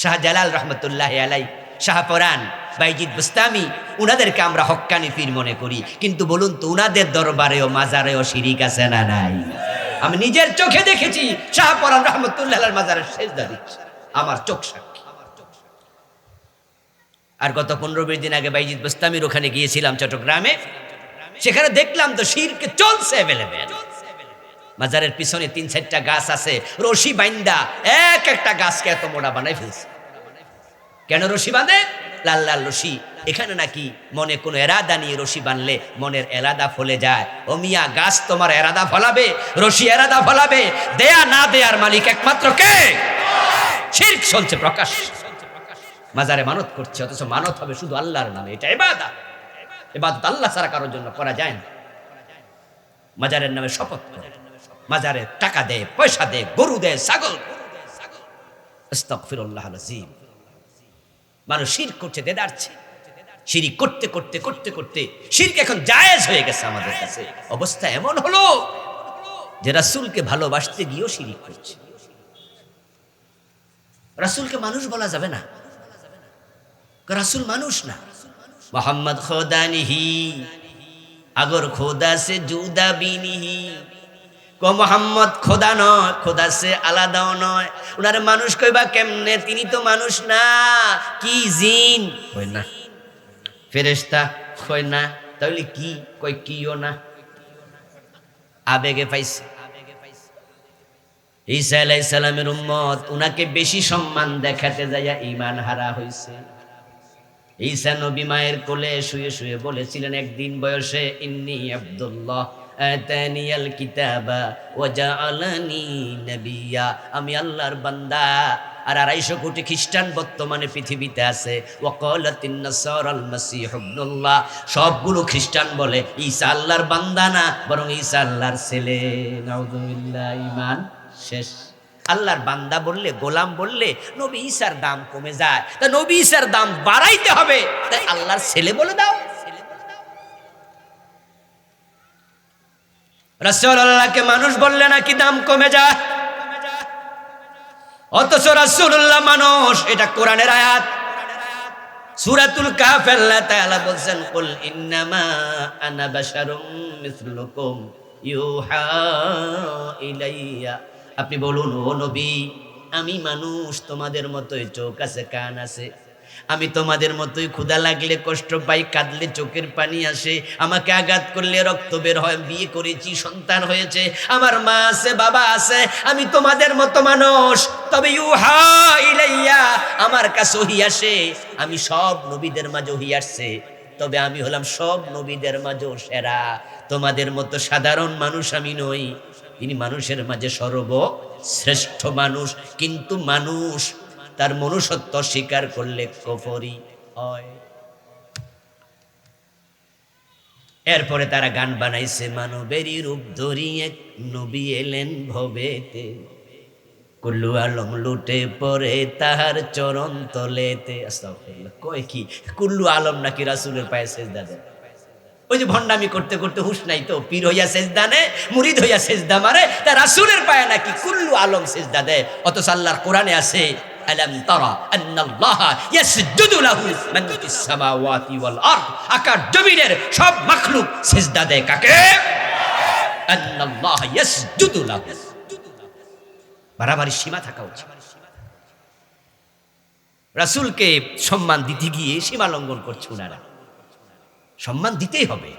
শাহজালাল রহমতুল্লাহ আলাই, শাহপরান, বাইজিদ বুস্তামি, উনাদেরকে আমরা হক্কানি পীর মনে করি, কিন্তু বলুন তো উনাদের দরবারেও মাজারেও শিরিক আছে না নাই? আমি নিজের চোখে দেখেছি শাহপরান রহমতুল্লাহ মাজারের সেজদা দিচ্ছে, আমার চোখ সাক্ষী। আর গত 15-20 দিন আগে বাইজিদ বুস্তামির ওখানে গিয়েছিলাম চট্টগ্রামে, সেখানে দেখলাম তো শিরকে চলছে এভেলেবেল। মাজারের পিছনে 3-4টা গাছ আছে, রশি বাইন্দা এক একটা গাছকে এত মোটা বানাই ফেলছে। কেন রশি বাঁধে? লাল লাল রশি। এখানে নাকি মনে কোনো এরাদা নিয়ে রশি বানলে মনের এরাদা ফলে যায়। ও মিয়া, গাছ তোমার এরাদা ফলাবে, রশি এরাদা ফলাবে, দেয়া না দেয়ার মালিক একমাত্র কে? শিরক চলছে প্রকাশ। মাজারে মানত করছে, অথচ মানত হবে শুধু আল্লাহর নামে। এটা ইবাদত। ইবাদত আল্লাহ ছাড়া কারোর জন্য করা যায় না। মাজারের নামে শপথ করে, মাজারে টাকা দেয়, পয়সা দেয়, গরু দেয়, ছাগল। আস্তাগফিরুল্লাহ আল-আযীম। মানুষ শিরক করছে, দেদারছে, শিরিক করতে করতে করতে করতে শিরক এখন জায়েজ হয়ে গেছে আমাদের কাছে। অবস্থা এমন হলো যে রাসূলকে ভালোবাসতে গিয়েও শিরিক করছে। রাসূলকে মানুষ বলা যাবে না, রাসূল মানুষ না। মোহাম্মদ খোদা নিহি আগর খোদা সে জুদা বিনিহি। মোহাম্মদ খোদা নয়, খোদা সে আলাদাও নয়। উনারে মানুষ কইবা কেমনে? তিনি তো মানুষ না। কি জিন কই না, ফেরেশতা কই না, তাহলে কি কই? কিও না, আবেগে পাইছে। ঈসা আলাইহিস সালামের উম্মত উনাকে বেশি সম্মান দেখাতে যাইয়া ঈমান হারা হইছে। ঈসা নবী মায়ের কোলে শুয়ে শুয়ে বলেছিলেন একদিন বয়সে, ইন্নী আব্দুল্লাহ আতানিয়াল কিতাবা ওয়া জাআলানি নবিয়্যা, আমি আল্লাহর বান্দা। আর 250 কোটি খ্রিস্টান বর্তমানে পৃথিবীতে আছে। ওয়া ক্বালাতিন নাসারাল মাসীহু ইবনুল্লাহ, সবগুলো খ্রিস্টান বলে ঈসা আল্লাহর বান্দা না, বরং ঈসা আল্লাহর ছেলে। নাউযুবিল্লাহ, ঈমান শেষ। আল্লাহর বান্দা বললে, গোলাম বললে নবী ঈসার দাম কমে যায়, তা নবী ঈসার দাম বাড়াইতে হবে, তাই আল্লাহর ছেলে বলে দাও। রাসূলুল্লাহকে মানুষ বললে নাকি দাম কমে যায়, অথচ রাসূলুল্লাহ মানুষ। এটা কোরআনের আয়াত, সূরাতুল কাহফ। আল্লাহ তাআলা বলেন, কুল ইন্নামা আনা বাশারুম মিসলুকুম ইউহা ইলাইয়া। আপনি বলুন, ও নবী, আমি মানুষ, তোমাদের মতোই চোখ আছে, কান আছে। আমি তোমাদের মতোই ক্ষুধা লাগলে কষ্ট পাই, কাঁদলে চোখের পানি আসে, আমাকে আঘাত করলে রক্ত বের হয়। বিয়ে করেছি, সন্তান হয়েছে, আমার মা আছে, বাবা আছে। আমি তোমাদের মতো মানুষ, তবে ইউহা ইলাইয়া, আমার কাছে ওহী আসে। আমি সব নবীদের মাঝে ওহী আসছে, তবে আমি হলাম সব নবীদের মাঝেও সেরা। তোমাদের মতো সাধারণ মানুষ আমি নই। তিনি মানুষের মাঝে সর্বশ্রেষ্ঠ মানুষ। কিন্তু মানুষ তার মনুষ্যত্ব স্বীকার করলে কুফরি হয়। এরপরে তারা গান বানাইছে, মানবেরই রূপ ধরি এক নবী এলেন ভবেতে, কুল্লু আলম লুটে পড়ে তাহার চরণ তলেতে। আস্তাগফিরুল্লাহ, কয় কি? কুল্লু আলম নাকি রাসূলের পায়ে সেজদা দেয়? ওই যে ভণ্ডামি করতে করতে হুশ নাই তো, পীর হইয়া সেজদা নেয়, মুরিদ হইয়া সেজদা মারে, তা রাসূলের পায়ে নাকি কুল্লু আলম সেজদা দেয়। অথচ আল্লাহর কোরআনে আছে, আলাম তারা আন্নাল্লাহা ইয়াসজুদু লাহু মান ফিস সামাওয়াতি ওয়াল আরদ। আকাশ জমিনের সব মাখলুক সেজদা দেয় কাকে? আন্নাল্লাহা ইয়াসজুদু লাহু। বাড়াবাড়ি সীমা থাকা উচিত। রাসূলকে সম্মান দিতে গিয়ে সীমা লঙ্ঘন করছে ওনারা। সম্মান দিতেই হবে,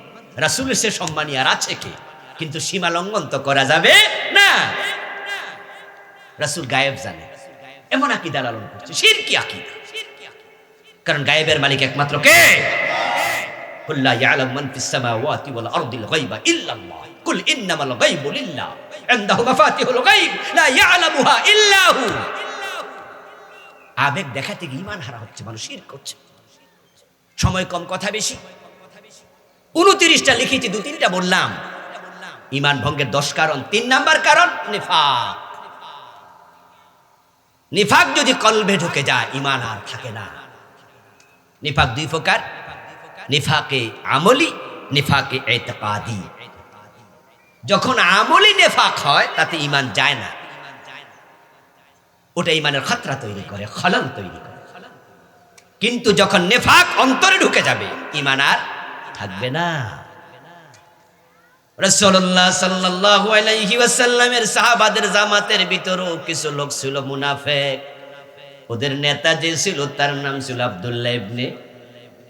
রাসূলের সে সম্মানী আর আছে কে? কিন্তু সীমা লঙ্ঘন তো করা যাবে না। রাসূল গায়েব জানে, এমন আকীদা লালন করছে, শিরকি আকীদা। কারণ গায়েবের মালিক একমাত্র কে? কুল লা ইয়ালামু মান ফিস সামাওয়াতি ওয়াল আরদিল গায়বা ইল্লাল্লাহ, কুল ইন্নামাল গায়বু লিল্লাহ, ইনদাহু মাফাতিহুল গায়ব লা ইয়ালামুহা ইল্লা হু। আবেগ দেখাতে গিয়ে ঈমান হারা হচ্ছে, মানুষ শিরক করছে। সময় কম, কথা বেশি। 29টা লিখেছি, 2-3টা বললাম। ঈমান ভঙ্গের 10 কারণ। 3 নাম্বার কারণ নিফাক। নিফাক যদি কলবে ঢুকে যায়, ঈমান আর থাকে না। নিফাক 2 প্রকার, নিফাকে আমলি, নিফাকে ইতিকাদি। যখন আমলি নিফাক হয় তাতে ঈমান যায় না, ওটা ঈমানের খতরা তৈরি করে, খলল তৈরি করে। কিন্তু যখন নিফাক অন্তরে ঢুকে যাবে, ঈমান আর থাকবে না। রাসূলুল্লাহ সাল্লাল্লাহু আলাইহি ওয়াসাল্লামের সাহাবাদের জামাতের ভিতরেও কিছু লোক ছিল মুনাফিক। ওদের নেতা যে ছিল তার নাম ছিল আব্দুল্লাহ ইবনে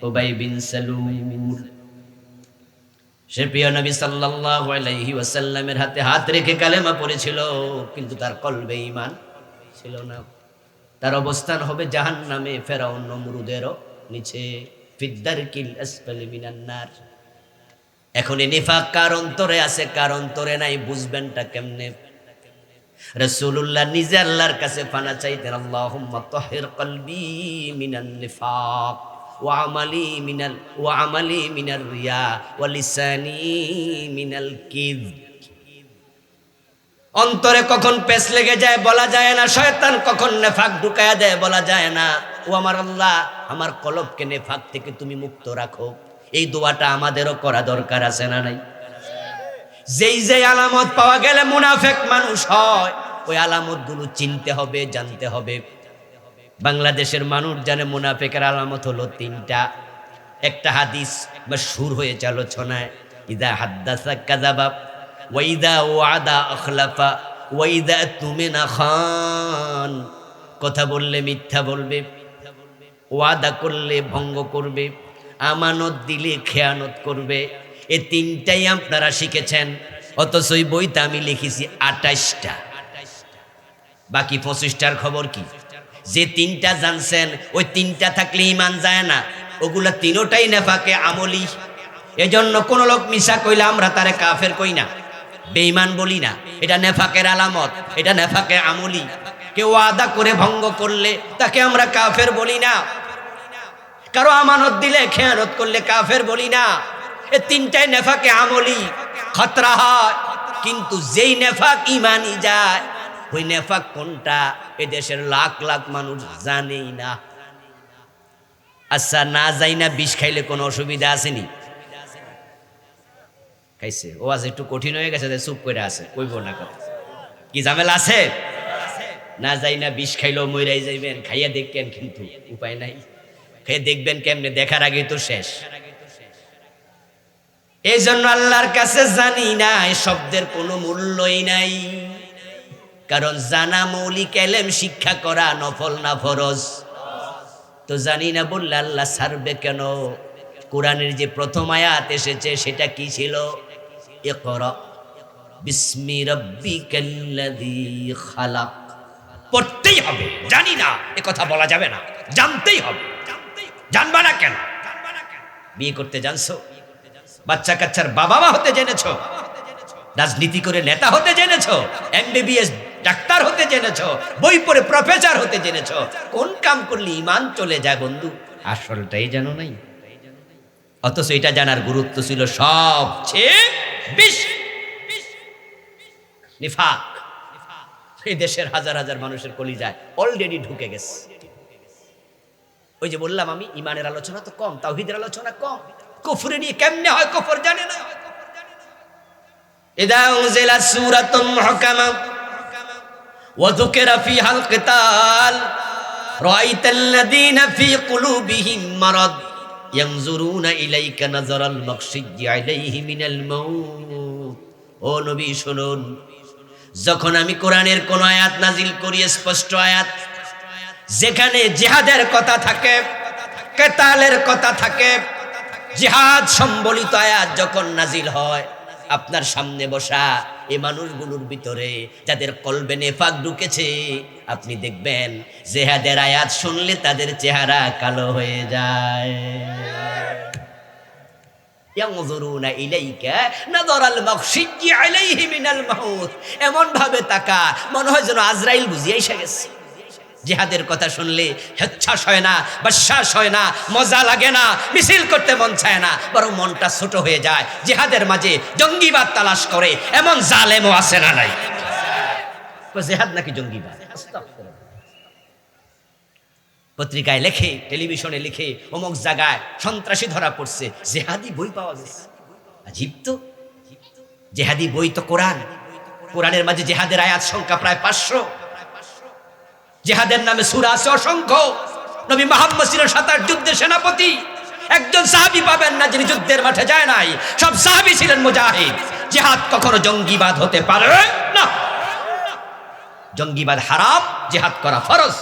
উবাই বিন সালুল। সে প্রিয় নবী সাল্লাল্লাহু আলাইহি ওয়াসাল্লামের হাতে হাত রেখে কালেমা পড়েছিল, কিন্তু তার কলবে ঈমান ছিল না। তার অবস্থান হবে জাহান্নামে, ফেরাউন নমরুদেরও নিচে, ফিদ্দারকিল আসফালি মিনান নার। এখন এই নিফাক কার অন্তরে আছে, কার অন্তরে নাই, বুঝবেনটা কেমনে? রাসূলুল্লাহ নিজে আল্লাহর কাছে পানা চাইতেন, আল্লাহুম্মা তাহহির কলবি মিনান নিফাক ওয়া আমালি মিনার রিয়া ওয়া লিসানি মিনাল কিযব। অন্তরে কখন পেস লেগে যায় বলা যায় না, শয়তান কখন নেফাক ঢুকায়া দেয় বলা যায় না। ও আমার আল্লাহ, আমার কলবকে নেফাক থেকে তুমি মুক্ত রাখো। এই দোয়াটা আমাদেরও করা দরকার আছে না নাই? যেই আলামত পাওয়া গেলে মুনাফেক মানুষ হয়, ওই আলামত গুলো চিনতে হবে, জানতে হবে। বাংলাদেশের মানুষ জানে মুনাফেকের আলামত হলো তিনটা। একটা হাদিস মাশহুর হয়েছে আলোচনায়, ইদা হাদ্দাসা কাযাবা ওয়া ইদা ওয়াদা আখলাফা ওয়া ইদা তুমিনা খান। কথা বললে মিথ্যা বলবে, ওয়াদা করলে ভঙ্গ করবে, আমানত দিলে খেয়ানত করবে। এই তিনটাই আপনারা শিখেছেন, অথচ ওই বইতে আমি লিখেছি 28টা, বাকি 25টার খবর কি? যে তিনটা জানছেন ওই তিনটা থাকলে ইমান যায় না, ওগুলা তিনোটাই নেফাকে আমলি। এজন্য কোন লোক মিশা কইলে আমরা তারে কাফের কই না, বেঈমান বলি না। এটা নেফাকের আলামত, এটা নেফাকে আমলি। কেউ ওয়াদা করে ভঙ্গ করলে তাকে আমরা কাফের বলি না, কারো আমানত দিলে খেয়ানত করলে কাফের বলি না। এই তিনটাই নেফাকে আমলি, খতরা হয়। কিন্তু যেই নেফাক ইমানি যায়, ওই নেফাক কোনটা এদেশের লাখ লাখ মানুষ জানেই না। আচ্ছা, না যাই না বিষ খাইলে কোনো অসুবিধা আসেনি? খাইছে, ও আজ একটু কঠিন হয়ে গেছে, চুপ করে আছে, কইব না কথা। কি ঝামেলা আছে? না যাই না বিষ খাইলেও মইরাই যাইবেন, খাইয়া দেখবেন, কিন্তু উপায় নাই। খেয়ে দেখবেন কেমনে? দেখার আগে তো শেষ। এই জন্য আল্লাহর কাছে জানি না এই শব্দের কোনো মূল্যই নাই, কারণ জানা মৌলিক এলেম, শিক্ষা করা নফল না ফরজ। তো জানি না বললে আল্লাহ ছাড়বে কেন? কোরআনের যে প্রথম আয়াত এসেছে সেটা কি ছিল? ইকরা বিসমি রাব্বিকাল্লাযী খালাক। পড়তেই হবে, জানি না এ কথা বলা যাবে না, জানতেই হবে। জানবা না কেন? বিয়ে করতে জানছো, বাচ্চা কাচ্চার বাবা মা হতে জেনেছো, রাজনীতি করে নেতা হতে জেনেছো, এমবিবিএস ডাক্তার হতে জেনেছো, বই পড়ে প্রফেসর হতে জেনেছো। কোন কাম করলে ইমান চলে যায় বন্ধু? আসলটাই জানো নাই। অথচ এটা জানার গুরুত্ব ছিল সবচেয়ে বেশি। নিফাক এই দেশের হাজার হাজার মানুষের কলিজায় অলরেডি ঢুকে গেছে। ওই যে বললাম আমি, ইমানের আলোচনা তো কম, তাওহীদের আলোচনা কম। কুফরি নিয়ে কেমনে হয় কুফর জানে না। ইদা উনজিলাত সূরাতুন মুহকামা ওয়া যুকিরা ফিহাল কিতাল রাআইতাল্লাযীনা ফী কুলুবিহিম মারাদ ইয়ানজুরুনা ইলাইকা নাযারাল মাগশিয়্যি আলাইহি মিনাল মাউত। ও নবী শুনুন, যখন আমি কোরআনের কোন আয়াত নাজিল করি, স্পষ্ট আয়াত, যেখানে জিহাদের কথা থাকে, কেতালের কথা থাকে, জিহাদ সম্বলিত আয়াত যখন নাজিল হয়, আপনার সামনে বসা এই মানুষগুলোর ভিতরে যাদের কলবে নেফাক ঢুকেছে, আপনি দেখবেন জিহাদের আয়াত শুনলে তাদের চেহারা কালো হয়ে যায়। ইয়ানজুরুনা ইলাইকা নাযারাল মাগশিয়্যি আলাইহি মিনাল মাউত। এমন ভাবে তাকা, মনে হয় যেন আজরাইল বুঝিয়ে এসে গেছে। জিহাদের কথা শুনলে হেচ্ছাস হয় না, বিশ্বাস হয় না, মজা লাগে না, মিছিল করতে মন চায় না, বরং মনটা ছোট হয়ে যায়। জিহাদের মাঝে জঙ্গিবাদ তালাশ করে এমন জালেমও আছে না নাই? জিহাদ নাকি জঙ্গিবাদ? পত্রিকায় লেখে, টেলিভিশনে লিখে, অমুক জায়গায় সন্ত্রাসী ধরা পড়ছে, জেহাদি বই পাওয়া গেছে। আজীব তো, জেহাদি বই তো কোরআন। কোরআনের মাঝে জেহাদের আয়াত সংখ্যা প্রায় 500। জেহাদের নামে সূরা আছে অসংখ্য। নবী মুহাম্মদ ছিলেন 27 যুদ্ধের সেনাপতি। একজন সাহাবী পাবেন না যিনি যুদ্ধের মাঠে যায় নাই। সব সাহাবী ছিলেন মুজাহিদ। জিহাদ কখনো জঙ্গিবাদ হতে পারে না। জঙ্গিবাদ হারাম, জিহাদ করা ফরজ।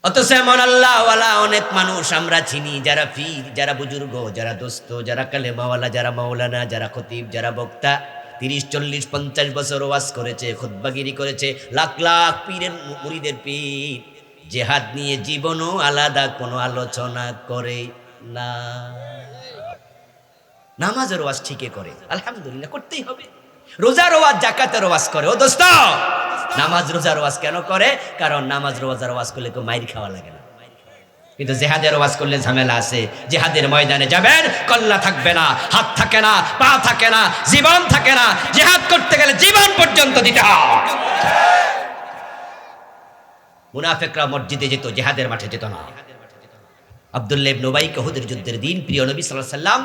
অথচ এমন আল্লাহওয়ালা অনেক মানুষ আমরা চিনি, যারা পীর, যারা বুজুর্গ, যারা দোস্ত, যারা কালেমাওয়ালা, যারা মাওলানা, যারা খতিব, যারা বক্তা, 30, 40, 50 বছর ওয়াজ করেছে, খুতবাগিরি করেছে, লাখ লাখ পীরের মুরিদের পীর, জিহাদ নিয়ে জীবনও আলাদা কোনো আলোচনা করে না। নামাজের ওয়াজ ঠিকই করে, আলহামদুলিল্লাহ, করতেই হবে। রোজার ওয়াজ, যাকাতের ওয়াজ করে। ও দোস্ত, নামাজ রোজার ওয়াজ কেন করে? কারণ নামাজ রোজার ওয়াজ করলে কেউ মাইর খাওয়া লাগে না। কিন্তু জেহাদের ওয়াজ করলে ঝামেলা আছে। জেহাদের ময়দানে যাবেন, কল্লা থাকবে না, হাত থাকে না, পা থাকে না, জীবন থাকে না। জেহাদ করতে গেলে জীবন পর্যন্ত দিতে হয়। মুনাফিকরা মসজিদে যেত, জেহাদের মাঠে যেত না। আব্দুল্লাহ ইবনে উবাই উহুদের যুদ্ধের দিন প্রিয় নবী সাল্লাল্লাহু আলাইহি সাল্লাম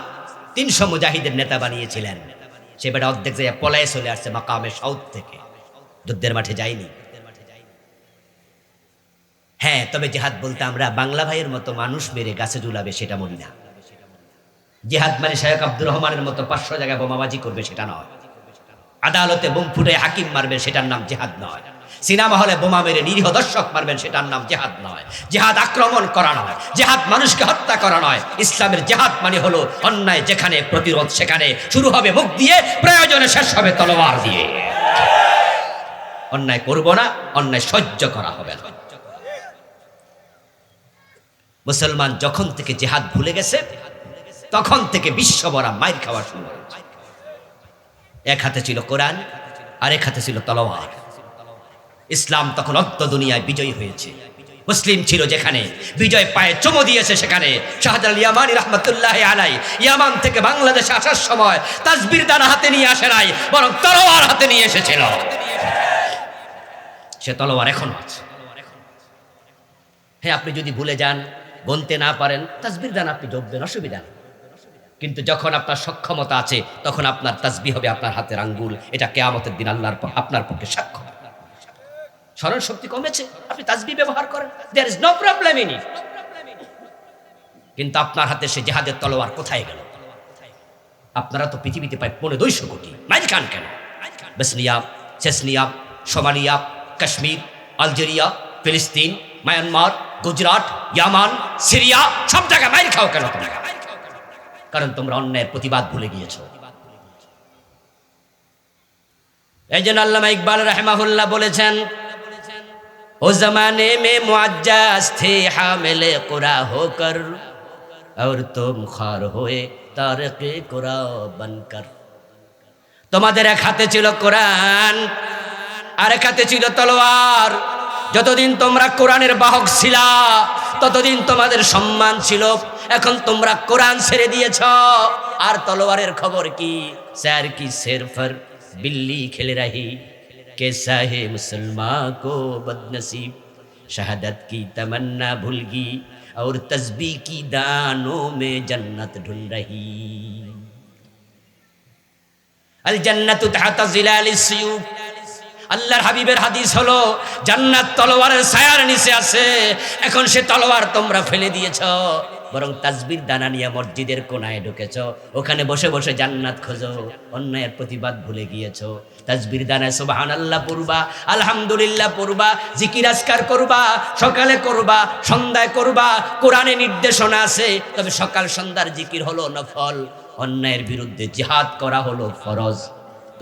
300 মুজাহিদের নেতা বানিয়েছিলেন। সে বেটা অর্ধেক জায়গায় পলায়ে চলে আসছে মাকামে সাউদ থেকে, যুদ্ধের মাঠে যায়নি। হ্যাঁ, তবে জেহাদ বলতে আমরা বাংলা ভাইয়ের মতো মানুষ মেরে গাছে ঝুলাবে সেটা বলি না। জেহাদ মানে শায়েখ আব্দুর রহমানের মতো 500 জায়গায় বোমাবাজি করবে সেটা নয়। আদালতে বোম ফুটে হাকিম মারবেন সেটার নাম জেহাদ নয়। সিনেমা হলে বোমা মেরে নিরীহ দর্শক মারবেন সেটার নাম জেহাদ নয়। জেহাদ আক্রমণ করা নয়, জেহাদ মানুষকে হত্যা করা নয়। ইসলামের জেহাদ মানে হলো অন্যায় যেখানে প্রতিরোধ সেখানে, শুরু হবে মুখ দিয়ে, প্রয়োজনে শেষ হবে তলোয়ার দিয়ে। অন্যায় করব না, অন্যায় সহ্য করা হবে না। মুসলমান যখন থেকে জেহাদ ভুলে গেছে তখন থেকে বিশ্বভরা মাইর খাওয়া শুরু হয়েছে। এক হাতে ছিল কোরআন, আর এক হাতে ছিল তলোয়ার। ইসলাম তখন অর্ধ দুনিয়ায় বিজয়ী হয়েছে। মুসলিম ছিল যেখানে, বিজয় পায়ে চুমো দিয়েছে সেখানে। শাহজালাল ইয়ামানি রাহমাতুল্লাহি আলাইহি ইয়ামান থেকে বাংলাদেশে আসার সময় তাসবির দানা হাতে নিয়ে আসে নাই, বরং তলোয়ার হাতে নিয়ে এসেছিল। সে তলোয়ার এখনো আছে। হ্যাঁ, আপনি যদি ভুলে যান, গুনতে না পারেন, তাসবির দানা আপনি জপবেন, অসুবিধা নেই। কিন্তু যখন আপনার সক্ষমতা আছে তখন আপনার তাসবিহ হবে আপনার হাতের আঙ্গুল। এটা কিয়ামতের দিন আল্লাহর আপনার পক্ষে সাক্ষ্য। স্মরণ শক্তি কমেছে, আপনি তাসবিহ ব্যবহার করেন, there is no problem in it. কিন্তু আপনার হাতে সে জিহাদের তলোয়ার কোথায় গেল? আপনারা তো পৃথিবীতে প্রায় 250 কোটি, মাইল খান কেন? Bosnia, Chechnya, Somalia, Kashmir, Algeria, ফিলিস্তিন, মায়ানমার, গুজরাট, ইয়ামান, সিরিয়া, সব জায়গায় মাইল খাও কেন তোমরা? কারণ তোমরা অন্যায়ের প্রতিবাদ ভুলে গিয়েছো। এই জন্য আল্লামা ইকবাল রাহিমাহুল্লাহ বলেছেন, ও জমানে মে মুআজ্জাজ থে হামিলে কুরা হোকর, और तुम खार हुए तारिকে কুরা বনকর। তোমাদের এক হাতে ছিল কোরআন, আর এক হাতে ছিল তলোয়ার। যতদিন তোমরা কোরআনের বাহক ছিলা ততদিন তোমাদের সম্মান ছিল। এখন তোমরা কোরআন ছেড়ে দিয়েছ, আর তলোয়ারের খবর কি? স্যার কি সেরফর बिल्ली खेल रही, कैसा है मुसलमान को बदनसीब, शहादत की तमन्ना भूल गई और तस्बीह की दानों में जन्नत ढूंढ रही। अल जन्नतु तहता जिलालिस सियूफ। আল্লাহর হাবিবের হাদিস হলো জান্নাত তলোয়ারের ছায়ার নিচে আছে। এখন সে তলোয়ার তোমরা ফেলে দিয়েছ, বরং তাসবির দানা নিয়ে মসজিদের কোনায় ঢুকেছ, ওখানে বসে বসে জান্নাত খোঁজো, অন্যায়ের প্রতিবাদ ভুলে গিয়েছ। তাসবির দানায় সুবহানাল্লাহ পড়বা, আলহামদুলিল্লাহ পড়বা, জিকির আজকার করবা, সকালে করবা, সন্ধ্যায় করবা। কোরআনে নির্দেশনা আছে, তবে সকাল সন্ধ্যার জিকির হলো নফল। অন্যায়ের বিরুদ্ধে জিহাদ করা হলো ফরজ।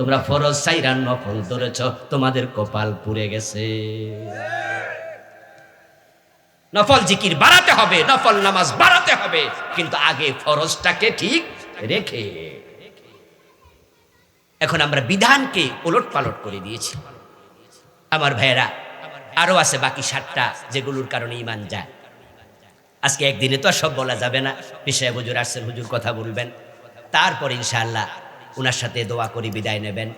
তোমরা ফরজ সাইরান নফল ধরেছ, তোমাদের কপাল পুড়ে গেছে। নফল জিকির বাড়াতে হবে, নফল নামাজ বাড়াতে হবে, কিন্তু আগে ফরজটাকে ঠিক রেখে। এখন আমরা বিধানকে ওলট পালট করে দিয়েছি। আমার ভাইয়েরা, আরো আছে বাকি 7টা যেগুলোর কারণে ঈমান যায়। আজকে একদিনে তো আর সব বলা যাবে না। পেশায় হুজুর আসছেন, হুজুর কথা বলবেন, তারপর ইনশাআল্লাহ ওনার সাথে দোয়া করে বিদায় নেবেন।